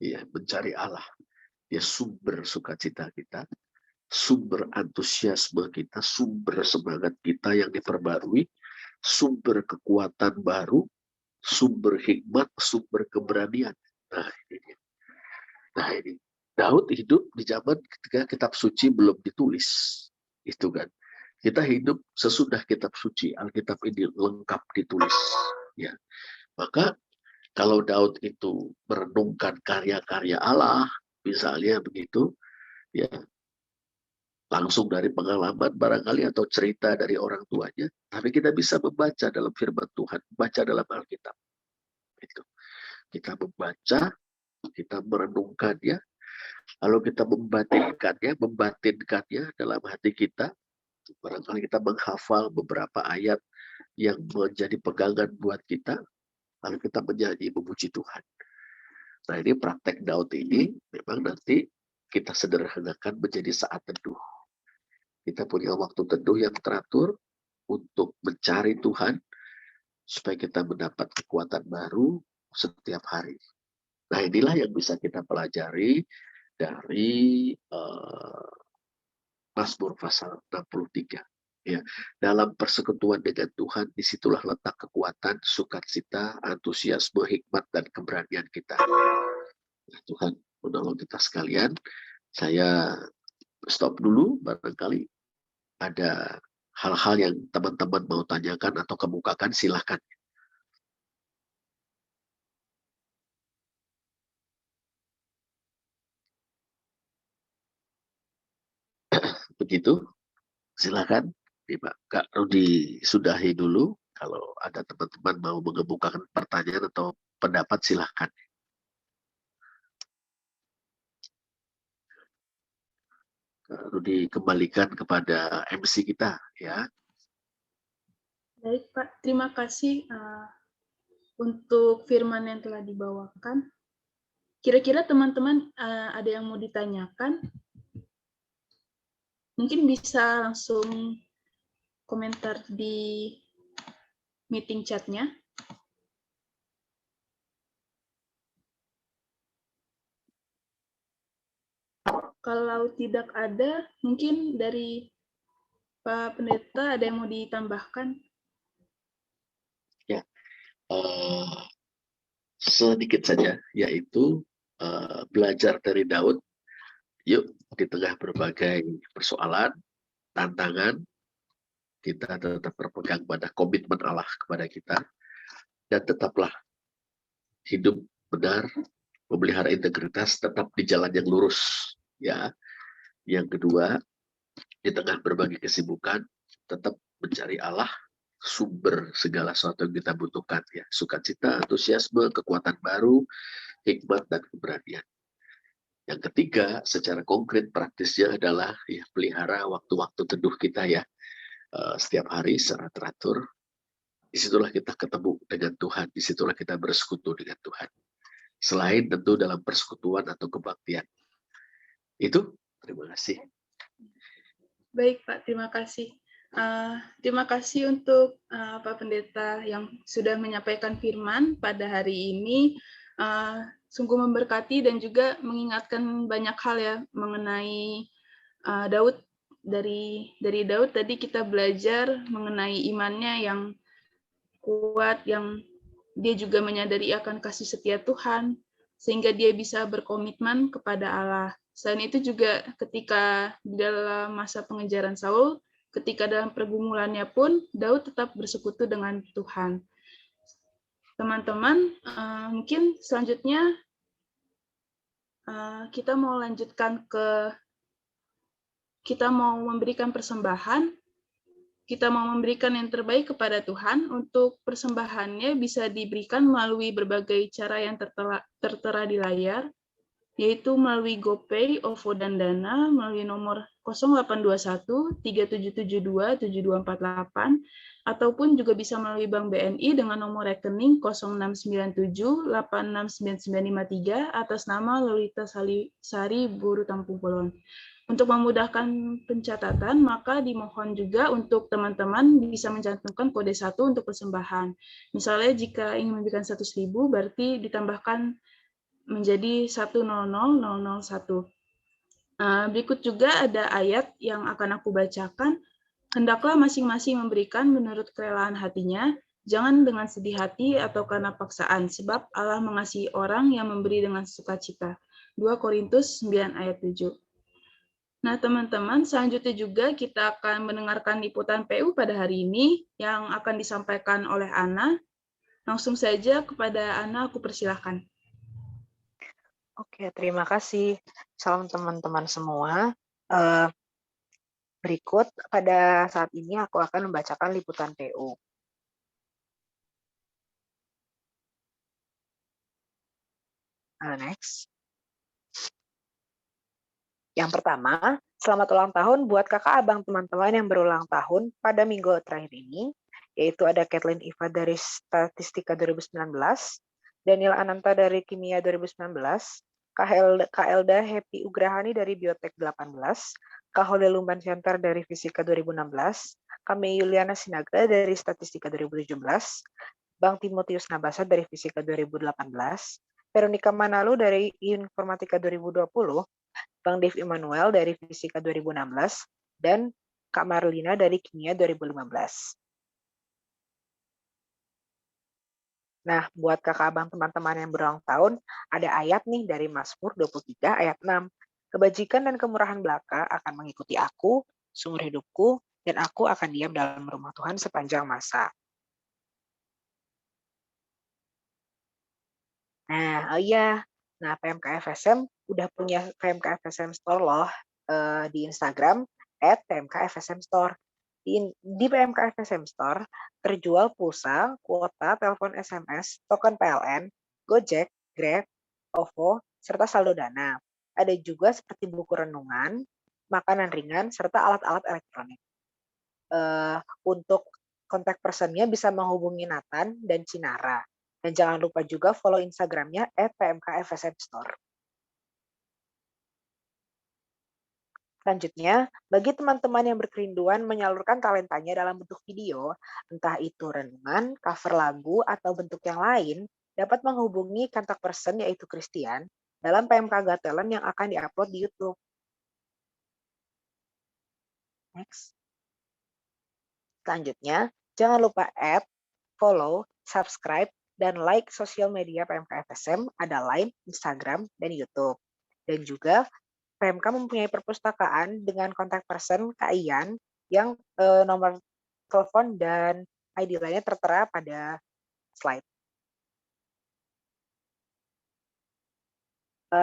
Ya, mencari Allah. Dia sumber sukacita kita, sumber antusiasme kita, sumber semangat kita yang diperbarui, sumber kekuatan baru, sumber hikmat, sumber keberanian. Nah ini dia. Nah ini, Daud hidup di zaman ketika kitab suci belum ditulis. Itu kan. Kita hidup sesudah kitab suci, Alkitab ini lengkap ditulis. Ya. Maka kalau Daud itu merenungkan karya-karya Allah, misalnya begitu, ya langsung dari pengalaman barangkali atau cerita dari orang tuanya, tapi kita bisa membaca dalam firman Tuhan, baca dalam Alkitab. Itu. Kita membaca, kita merenungkannya, lalu kita membatinkannya dalam hati kita. Barangkali kita menghafal beberapa ayat yang menjadi pegangan buat kita, lalu kita menyanyi memuji Tuhan. Nah ini praktek Daud ini memang nanti kita sederhanakan menjadi saat teduh. Kita punya waktu teduh yang teratur untuk mencari Tuhan supaya kita mendapat kekuatan baru setiap hari. Nah inilah yang bisa kita pelajari dari Mazmur pasal 63. Ya, dalam persekutuan dengan Tuhan, disitulah letak kekuatan, sukacita, antusiasme, hikmat, dan keberanian kita. Nah, Tuhan menolong kita sekalian. Saya stop dulu, barangkali ada hal-hal yang teman-teman mau tanyakan atau kemukakan, silahkan. Begitu, silahkan. Kak Rudi sudahi dulu. Kalau ada teman-teman mau mengemukakan pertanyaan atau pendapat, silahkan. Dikembalikan kepada MC kita, ya. Baik, Pak. Terima kasih untuk firman yang telah dibawakan. Kira-kira teman-teman ada yang mau ditanyakan? Mungkin bisa langsung komentar di meeting chat-nya. Kalau tidak ada, mungkin dari Pak Pendeta ada yang mau ditambahkan? Ya, sedikit saja, yaitu belajar dari Daud. Yuk, di tengah berbagai persoalan, tantangan, kita tetap berpegang pada komitmen Allah kepada kita, dan tetaplah hidup benar, memelihara integritas, tetap di jalan yang lurus. Ya, yang kedua, di tengah berbagai kesibukan, tetap mencari Allah, sumber segala sesuatu yang kita butuhkan, ya, sukacita, antusiasme, kekuatan baru, hikmat, dan keberanian. Yang ketiga, secara konkret praktisnya adalah ya, pelihara waktu-waktu teduh kita, ya, setiap hari secara teratur. Disitulah kita ketemu dengan Tuhan, disitulah kita bersekutu dengan Tuhan. Selain tentu dalam persekutuan atau kebaktian. Itu, terima kasih. Baik, Pak. Terima kasih. Terima kasih untuk Pak Pendeta yang sudah menyampaikan firman pada hari ini. Sungguh memberkati dan juga mengingatkan banyak hal ya mengenai Daud. Dari Daud tadi kita belajar mengenai imannya yang kuat, yang dia juga menyadari akan kasih setia Tuhan, sehingga dia bisa berkomitmen kepada Allah. Selain itu juga ketika dalam masa pengejaran Saul, ketika dalam pergumulannya pun, Daud tetap bersekutu dengan Tuhan. Teman-teman, mungkin selanjutnya kita mau lanjutkan kita mau memberikan persembahan. kita mau memberikan yang terbaik kepada Tuhan, untuk persembahannya bisa diberikan melalui berbagai cara yang tertera di layar, yaitu melalui GoPay, OVO, dan Dana, melalui nomor 0821 3772 7248, ataupun juga bisa melalui Bank BNI dengan nomor rekening 0697 869953 atas nama Lolita Sari Buru Tampung Polon. Untuk memudahkan pencatatan, maka dimohon juga untuk teman-teman bisa mencantumkan kode 1 untuk persembahan. Misalnya jika ingin memberikan 100.000, berarti ditambahkan menjadi 100.001. Berikut juga ada ayat yang akan aku bacakan. Hendaklah masing-masing memberikan menurut kerelaan hatinya, jangan dengan sedih hati atau karena paksaan, sebab Allah mengasihi orang yang memberi dengan sukacita. 2 Korintus 9 ayat 7. Nah, teman-teman, selanjutnya juga kita akan mendengarkan liputan PU pada hari ini yang akan disampaikan oleh Ana. Langsung saja kepada Ana, aku persilahkan. Oke, terima kasih. Salam teman-teman semua. Berikut pada saat ini aku akan membacakan liputan PU. Next. Yang pertama, selamat ulang tahun buat kakak abang teman-teman yang berulang tahun pada minggu terakhir ini, yaitu ada Kathleen Iva dari Statistika 2019, Daniel Ananta dari Kimia 2019, Kak Elda Happy Ugrahani dari Biotek 18, Kak Hole Lumban Center dari Fisika 2016, Kami Yuliana Sinaga dari Statistika 2017, Bang Timotius Nabasa dari Fisika 2018, Veronica Manalu dari Informatika 2020, Bang Dev Immanuel dari Fisika 2016, dan Kak Marlina dari Kimia 2015. Nah, buat kakak abang teman-teman yang berulang tahun, ada ayat nih dari Mazmur 23 ayat 6. Kebajikan dan kemurahan belaka akan mengikuti aku, seumur hidupku, dan aku akan diam dalam rumah Tuhan sepanjang masa. Nah, oh iya. Nah, PMK-FSM udah punya PMK-FSM Store loh di Instagram @PMK-FSM Store. Di PMK-FSM Store terjual pulsa, kuota, telepon SMS, token PLN, Gojek, Grab, OVO, serta saldo Dana. Ada juga seperti buku renungan, makanan ringan, serta alat-alat elektronik. Untuk kontak personnya bisa menghubungi Nathan dan Cinara. Dan jangan lupa juga follow Instagramnya @PMK-FSM Store. Selanjutnya, bagi teman-teman yang berkerinduan menyalurkan talentanya dalam bentuk video, entah itu renungan, cover lagu, atau bentuk yang lain, dapat menghubungi kontak person yaitu Christian dalam PMK Got Talent yang akan diupload di YouTube. Next. Selanjutnya, jangan lupa add, follow, subscribe, dan like sosial media PMK-FSM, ada Line, Instagram, dan YouTube. Dan juga PMK mempunyai perpustakaan dengan kontak person Kak Ian yang nomor telepon dan ID lainnya tertera pada slide.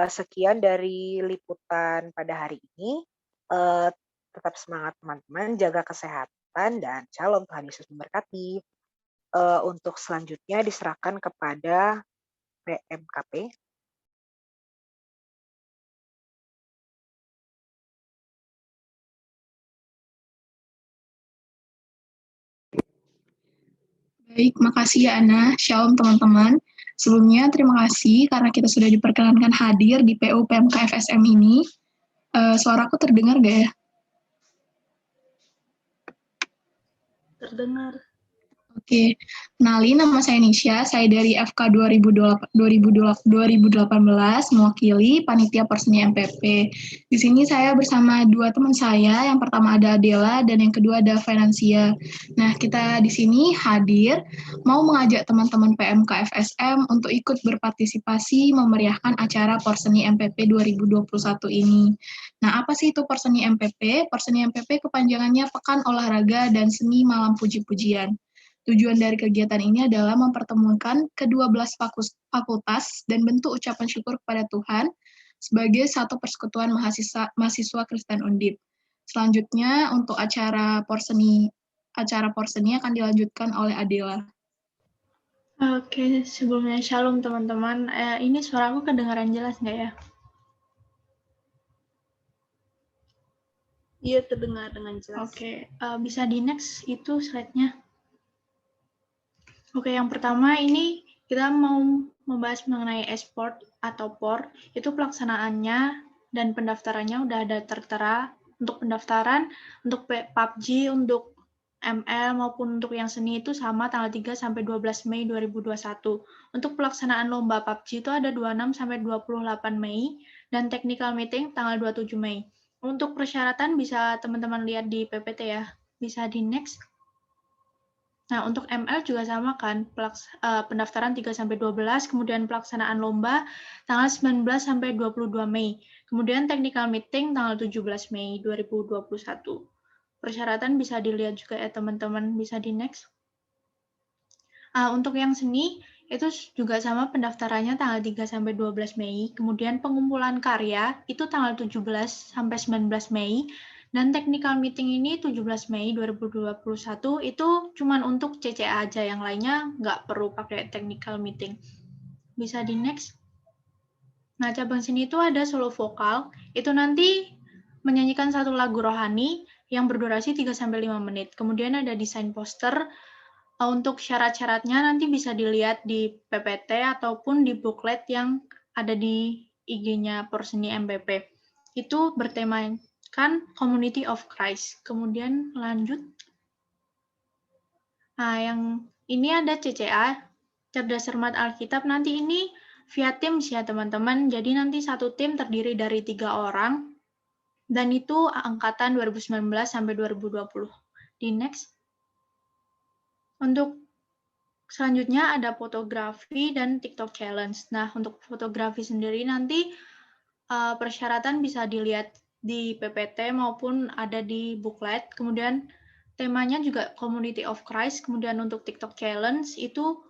Sekian dari liputan pada hari ini. Tetap semangat teman-teman, jaga kesehatan, dan shalom, Tuhan Yesus memberkati. Untuk selanjutnya diserahkan kepada PMKP. Baik, makasih ya Ana. Shalom teman-teman. Sebelumnya terima kasih karena kita sudah diperkenankan hadir di PU PMK FSM ini. Suaraku terdengar nggak ya? Terdengar. Oke, kenalin nama saya Nisha, saya dari FK 2018 mewakili Panitia Porseni MPP. Di sini saya bersama dua teman saya, yang pertama ada Adela dan yang kedua ada Financia. Nah, kita di sini hadir mau mengajak teman-teman PMK FSM untuk ikut berpartisipasi memeriahkan acara Porseni MPP 2021 ini. Nah, apa sih itu Porseni MPP? Porseni MPP kepanjangannya Pekan Olahraga dan Seni Malam Puji-Pujian. Tujuan dari kegiatan ini adalah mempertemukan ke-12 fakultas dan bentuk ucapan syukur kepada Tuhan sebagai satu persekutuan mahasiswa Kristen Undip. Selanjutnya, untuk acara Porseni acara porsennya akan dilanjutkan oleh Adela. Oke, sebelumnya shalom teman-teman. Ini suara aku kedengaran jelas nggak ya? Iya, terdengar dengan jelas. Oke, bisa di next itu slide-nya. Oke, yang pertama ini kita mau membahas mengenai e-sport atau POR. Itu pelaksanaannya dan pendaftarannya udah ada tertera. Untuk pendaftaran, untuk PUBG, untuk ML maupun untuk yang seni itu sama tanggal 3 sampai 12 Mei 2021. Untuk pelaksanaan lomba PUBG itu ada 26 sampai 28 Mei dan technical meeting tanggal 27 Mei. Untuk persyaratan bisa teman-teman lihat di PPT ya. Bisa di next. Nah, untuk ML juga sama kan, pendaftaran 3 sampai 12, kemudian pelaksanaan lomba tanggal 19 sampai 22 Mei. Kemudian technical meeting tanggal 17 Mei 2021. Persyaratan bisa dilihat juga ya teman-teman, bisa di next. Untuk yang seni itu juga sama pendaftarannya tanggal 3 sampai 12 Mei, kemudian pengumpulan karya itu tanggal 17 sampai 19 Mei, dan technical meeting ini 17 Mei 2021 itu cuman untuk CCA aja, yang lainnya nggak perlu pakai technical meeting. Bisa di next. Nah, cabang seni itu ada solo vokal, itu nanti menyanyikan satu lagu rohani yang berdurasi 3-5 menit. Kemudian ada desain poster. Untuk syarat-syaratnya nanti bisa dilihat di PPT ataupun di booklet yang ada di IG-nya Porseni MPP. Itu bertemakan Community of Christ. Kemudian lanjut. Nah, yang ini ada CCA, Cerdas Cermat Alkitab. Nanti ini via Teams ya teman-teman. Jadi nanti satu tim terdiri dari 3 orang. Dan itu angkatan 2019 sampai 2020. Di next. Untuk selanjutnya ada fotografi dan TikTok challenge. Nah, untuk fotografi sendiri nanti persyaratan bisa dilihat di PPT maupun ada di booklet. Kemudian temanya juga Community of Christ. Kemudian untuk TikTok challenge itu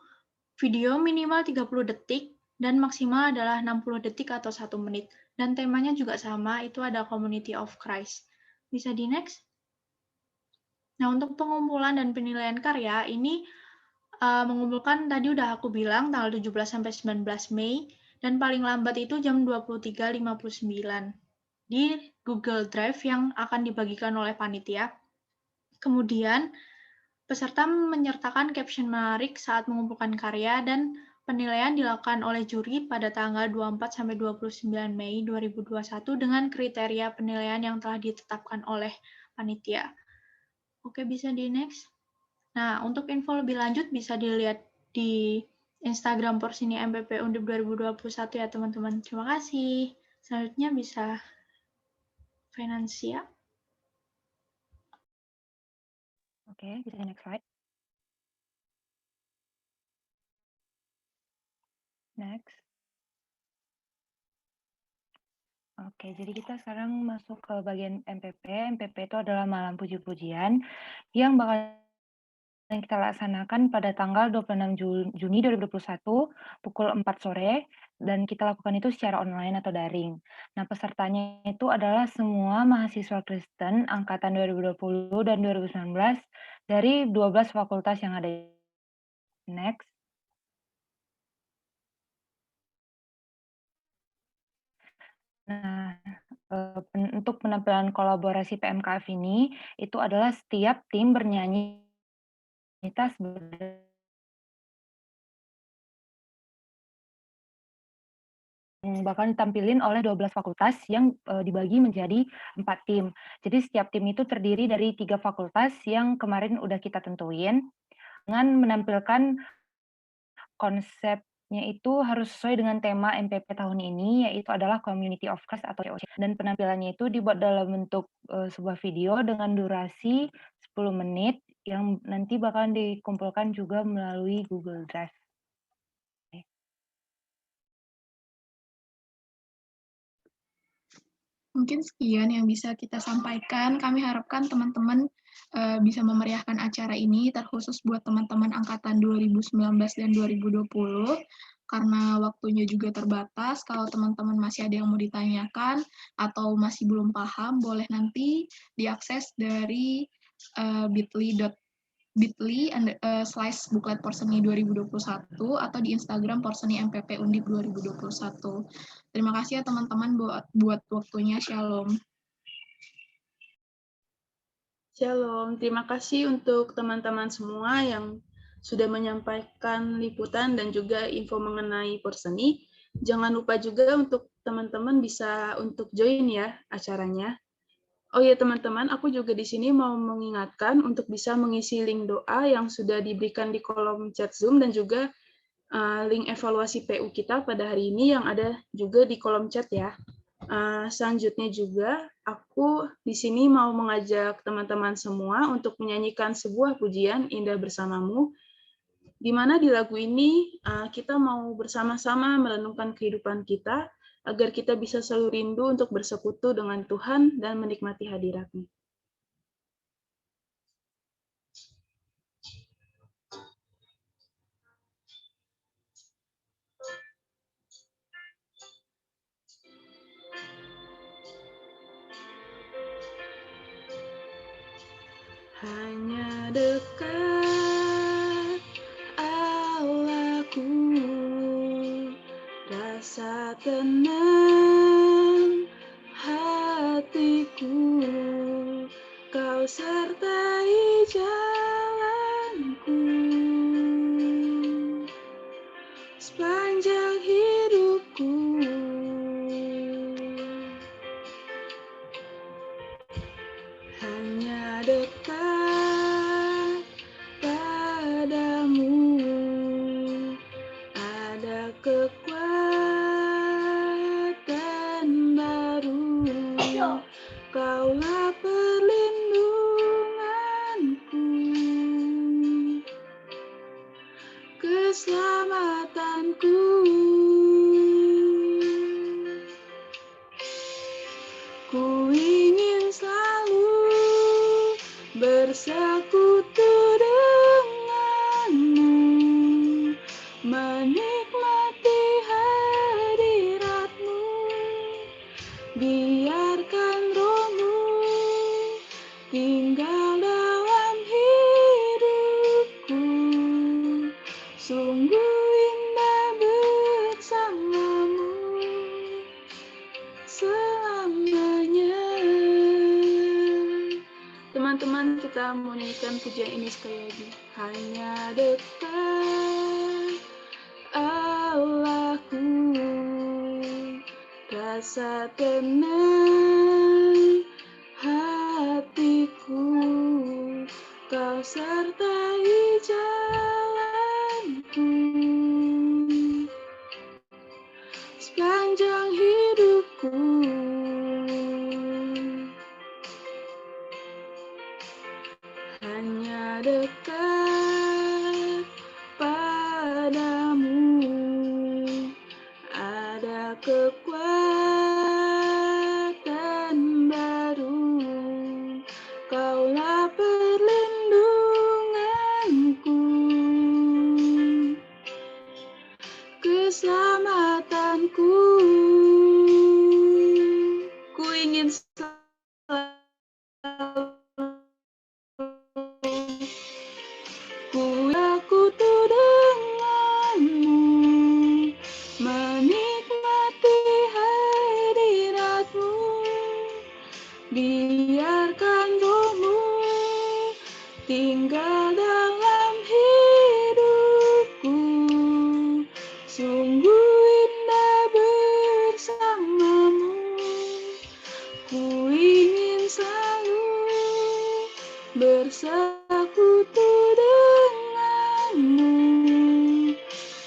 video minimal 30 detik dan maksimal adalah 60 detik atau 1 menit. Dan temanya juga sama, itu ada Community of Christ. Bisa di next. Nah, untuk pengumpulan dan penilaian karya ini mengumpulkan tadi udah aku bilang tanggal 17 sampai 19 Mei dan paling lambat itu jam 23.59 di Google Drive yang akan dibagikan oleh panitia. Kemudian peserta menyertakan caption menarik saat mengumpulkan karya dan penilaian dilakukan oleh juri pada tanggal 24 sampai 29 Mei 2021 dengan kriteria penilaian yang telah ditetapkan oleh panitia. Oke, bisa di next. Nah, untuk info lebih lanjut bisa dilihat di Instagram Porseni MPP Undip 2021 ya teman-teman. Terima kasih. Selanjutnya bisa Finansia. Oke, bisa di next slide. Next. Oke, jadi kita sekarang masuk ke bagian MPP. MPP itu adalah malam puji-pujian yang bakal kita laksanakan pada tanggal 26 Juni 2021 pukul 4 sore dan kita lakukan itu secara online atau daring. Nah, pesertanya itu adalah semua mahasiswa Kristen angkatan 2020 dan 2019 dari 12 fakultas yang ada. Next. Nah, untuk penampilan kolaborasi PMKF ini, itu adalah setiap tim bernyanyi bakal ditampilin oleh 12 fakultas yang dibagi menjadi 4 tim. Jadi setiap tim itu terdiri dari 3 fakultas yang kemarin udah kita tentuin dengan menampilkan konsepnya itu harus sesuai dengan tema MPP tahun ini, yaitu adalah Community of Christ atau COC. Dan penampilannya itu dibuat dalam bentuk sebuah video dengan durasi 10 menit yang nanti bakal dikumpulkan juga melalui Google Drive. Mungkin sekian yang bisa kita sampaikan. Kami harapkan teman-teman bisa memeriahkan acara ini, terkhusus buat teman-teman angkatan 2019 dan 2020, karena waktunya juga terbatas. Kalau teman-teman masih ada yang mau ditanyakan atau masih belum paham, boleh nanti diakses dari bit.ly bit.ly/booklet-porseni 2021 atau di Instagram Porseni MPP Undip 2021. Terima kasih ya teman-teman buat waktunya. Shalom. Shalom, terima kasih untuk teman-teman semua yang sudah menyampaikan liputan dan juga info mengenai Porseni. Jangan lupa juga untuk teman-teman bisa untuk join ya acaranya. Oh ya teman-teman, aku juga di sini mau mengingatkan untuk bisa mengisi link doa yang sudah diberikan di kolom chat Zoom dan juga link evaluasi PU kita pada hari ini yang ada juga di kolom chat ya. Selanjutnya juga, aku di sini mau mengajak teman-teman semua untuk menyanyikan sebuah pujian Indah Bersamamu, di mana di lagu ini kita mau bersama-sama merenungkan kehidupan kita, agar kita bisa selalu rindu untuk bersekutu dengan Tuhan dan menikmati hadirat-Nya. Hanya dekat Allahku, rasa tenang hatiku, Kau sertai jalanku sepanjang hidupku. Hanya dekat padamu ada kekuatan baru. Kaulah perlindunganku, keselamatanku. Ku ingin selalu bersekutu denganmu, menikmati hadiratmu. Biarkan rohmu tinggal dalam hidupku, sungguh indah bersamamu selamanya. Teman-teman, kita mau nyanyikan pujian ini sekali lagi. Hanya dekat Allahku, rasa tenang hatiku, Kau sertai jalanku sepanjang hidupku. Hanya dekat padamu ada kekuatan baru. Kaulah perlindunganku, keselamatanku. Ku ingin Kutu denganmu, menikmati hadiratmu. Biarkan rohmu tinggal dalam hidupku, sungguh indah bersamamu. Ku ingin selalu bersekutu denganmu,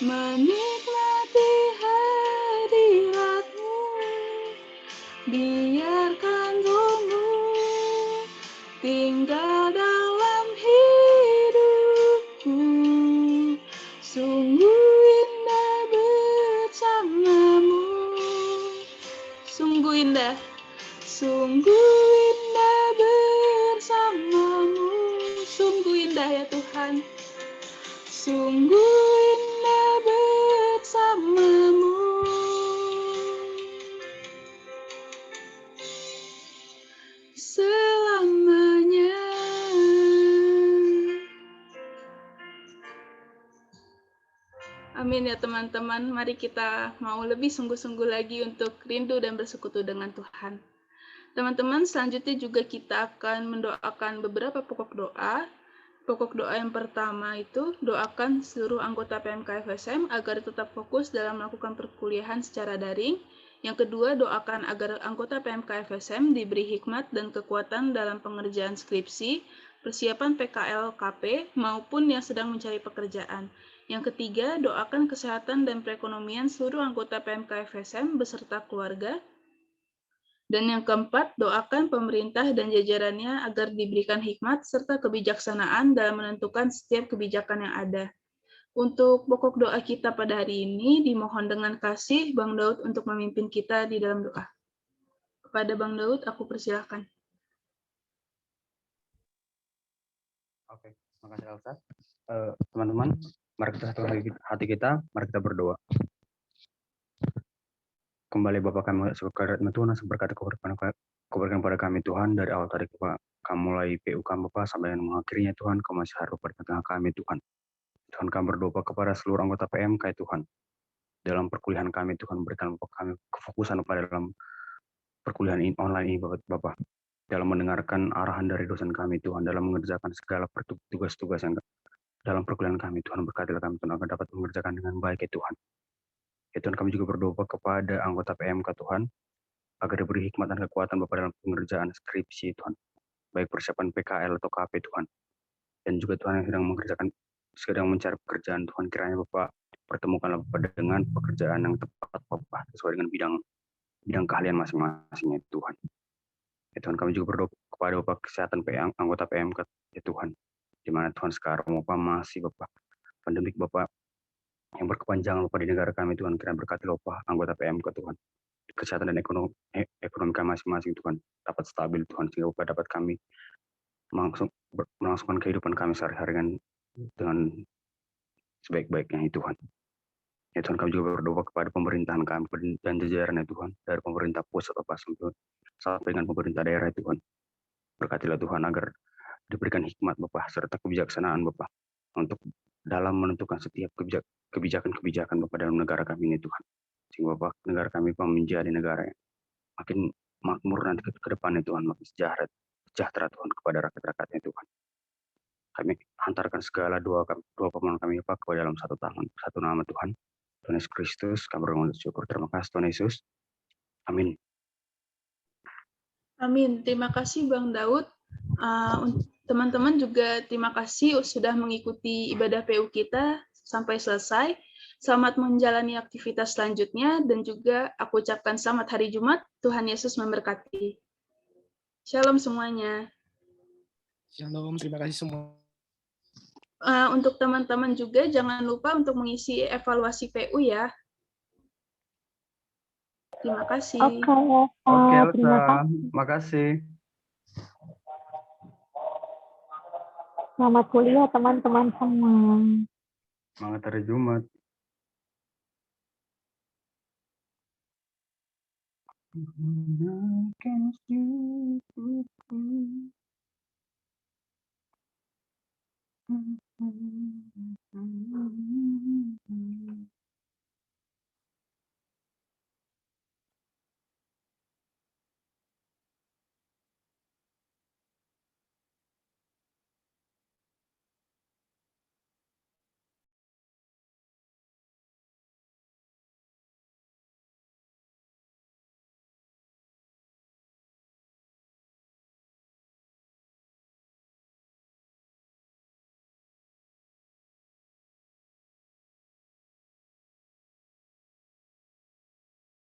menikmati hadiratmu. Biarkan rohmu tinggal dalam hidupku, sungguh indah bersamamu. Sungguh indah, sungguh indah bersamamu. Sungguh indah ya Tuhan, sungguh indah bersamamu selamanya. Amin ya teman-teman. Mari kita mau lebih sungguh-sungguh lagi untuk rindu dan bersekutu dengan Tuhan. Teman-teman, selanjutnya juga kita akan mendoakan beberapa pokok doa. Pokok doa yang pertama itu doakan seluruh anggota PMK-FSM agar tetap fokus dalam melakukan perkuliahan secara daring. Yang kedua, doakan agar anggota PMK-FSM diberi hikmat dan kekuatan dalam pengerjaan skripsi, persiapan PKL-KP, maupun yang sedang mencari pekerjaan. Yang ketiga, doakan kesehatan dan perekonomian seluruh anggota PMK-FSM beserta keluarga. Dan yang keempat, doakan pemerintah dan jajarannya agar diberikan hikmat serta kebijaksanaan dalam menentukan setiap kebijakan yang ada. Untuk pokok doa kita pada hari ini, dimohon dengan kasih Bang Daud untuk memimpin kita di dalam doa. Kepada Bang Daud, aku persilahkan. Oke, terima kasih Elsa. Teman-teman, mari kita satu hati kita, mari kita berdoa. Kembali Bapak kami kepada Tuhan, berkata keberkahan pada kami Tuhan, dari awal tadi kami mulai PU kami Bapak, sampai dengan mengakhirinya Tuhan, kau masih hadir pada tengah kami Tuhan. Tuhan kami berdoa kepada seluruh anggota PMK Tuhan. Dalam perkuliahan kami Tuhan, berikan kami kefokusan pada dalam perkuliahan online ini Bapak. Dalam mendengarkan arahan dari dosen kami Tuhan, dalam mengerjakan segala tugas-tugas yang dalam perkuliahan kami Tuhan, berkatilah kami Tuhan agar dapat mengerjakan dengan baik ya Tuhan. Ya Tuhan, kami juga berdoa kepada anggota PMK Tuhan, agar diberi hikmat dan kekuatan Bapak dalam pengerjaan skripsi Tuhan, baik persiapan PKL atau KP Tuhan. Dan juga Tuhan yang sedang mencari pekerjaan Tuhan, kiranya Bapak pertemukanlah Bapak dengan pekerjaan yang tepat Bapak, sesuai dengan bidang keahlian masing-masingnya Tuhan. Ya Tuhan, kami juga berdoa kepada Bapak kesehatan anggota PMK ya Tuhan, di mana Tuhan sekarang Bapak masih Bapak pandemik Bapak yang berkepanjangan Bapak di negara kami Tuhan, kiranya berkati Bapak anggota PMK Tuhan, kesehatan dan ekonomi kami masing-masing Tuhan dapat stabil Tuhan, sehingga Bapak dapat kami melangsungkan kehidupan kami sehari-hari dengan sebaik-baiknya Tuhan. Ya Tuhan, kami juga berdoa kepada pemerintahan kami dan jajarannya Tuhan, dari pemerintah pusat Bapak sampai dengan pemerintah daerah Tuhan. Berkatilah Tuhan agar diberikan hikmat Bapak serta kebijaksanaan Bapak untuk dalam menentukan setiap kebijakan-kebijakan Bapak dalam negara kami ini Tuhan. Sehingga Bapak negara kami Bapak menjadi negara yang makin makmur nanti ke depannya Tuhan, makin sejahtera Tuhan kepada rakyat-rakyatnya Tuhan. Kami hantarkan segala doa permohonan kami Bapak kepada dalam satu nama Tuhan Yesus Kristus. Kami bermohon syukur. Terima kasih Tuhan Yesus. Amin. Amin. Terima kasih Bang Daud. Teman-teman juga terima kasih sudah mengikuti ibadah PU kita sampai selesai. Selamat menjalani aktivitas selanjutnya dan juga aku ucapkan selamat hari Jumat. Tuhan Yesus memberkati. Shalom semuanya. Shalom, terima kasih semua. Untuk teman-teman juga jangan lupa untuk mengisi evaluasi PU ya. Terima kasih. Oke, Elsa. Terima kasih. Selamat kuliah teman-teman semua. Selamat hari Jumat.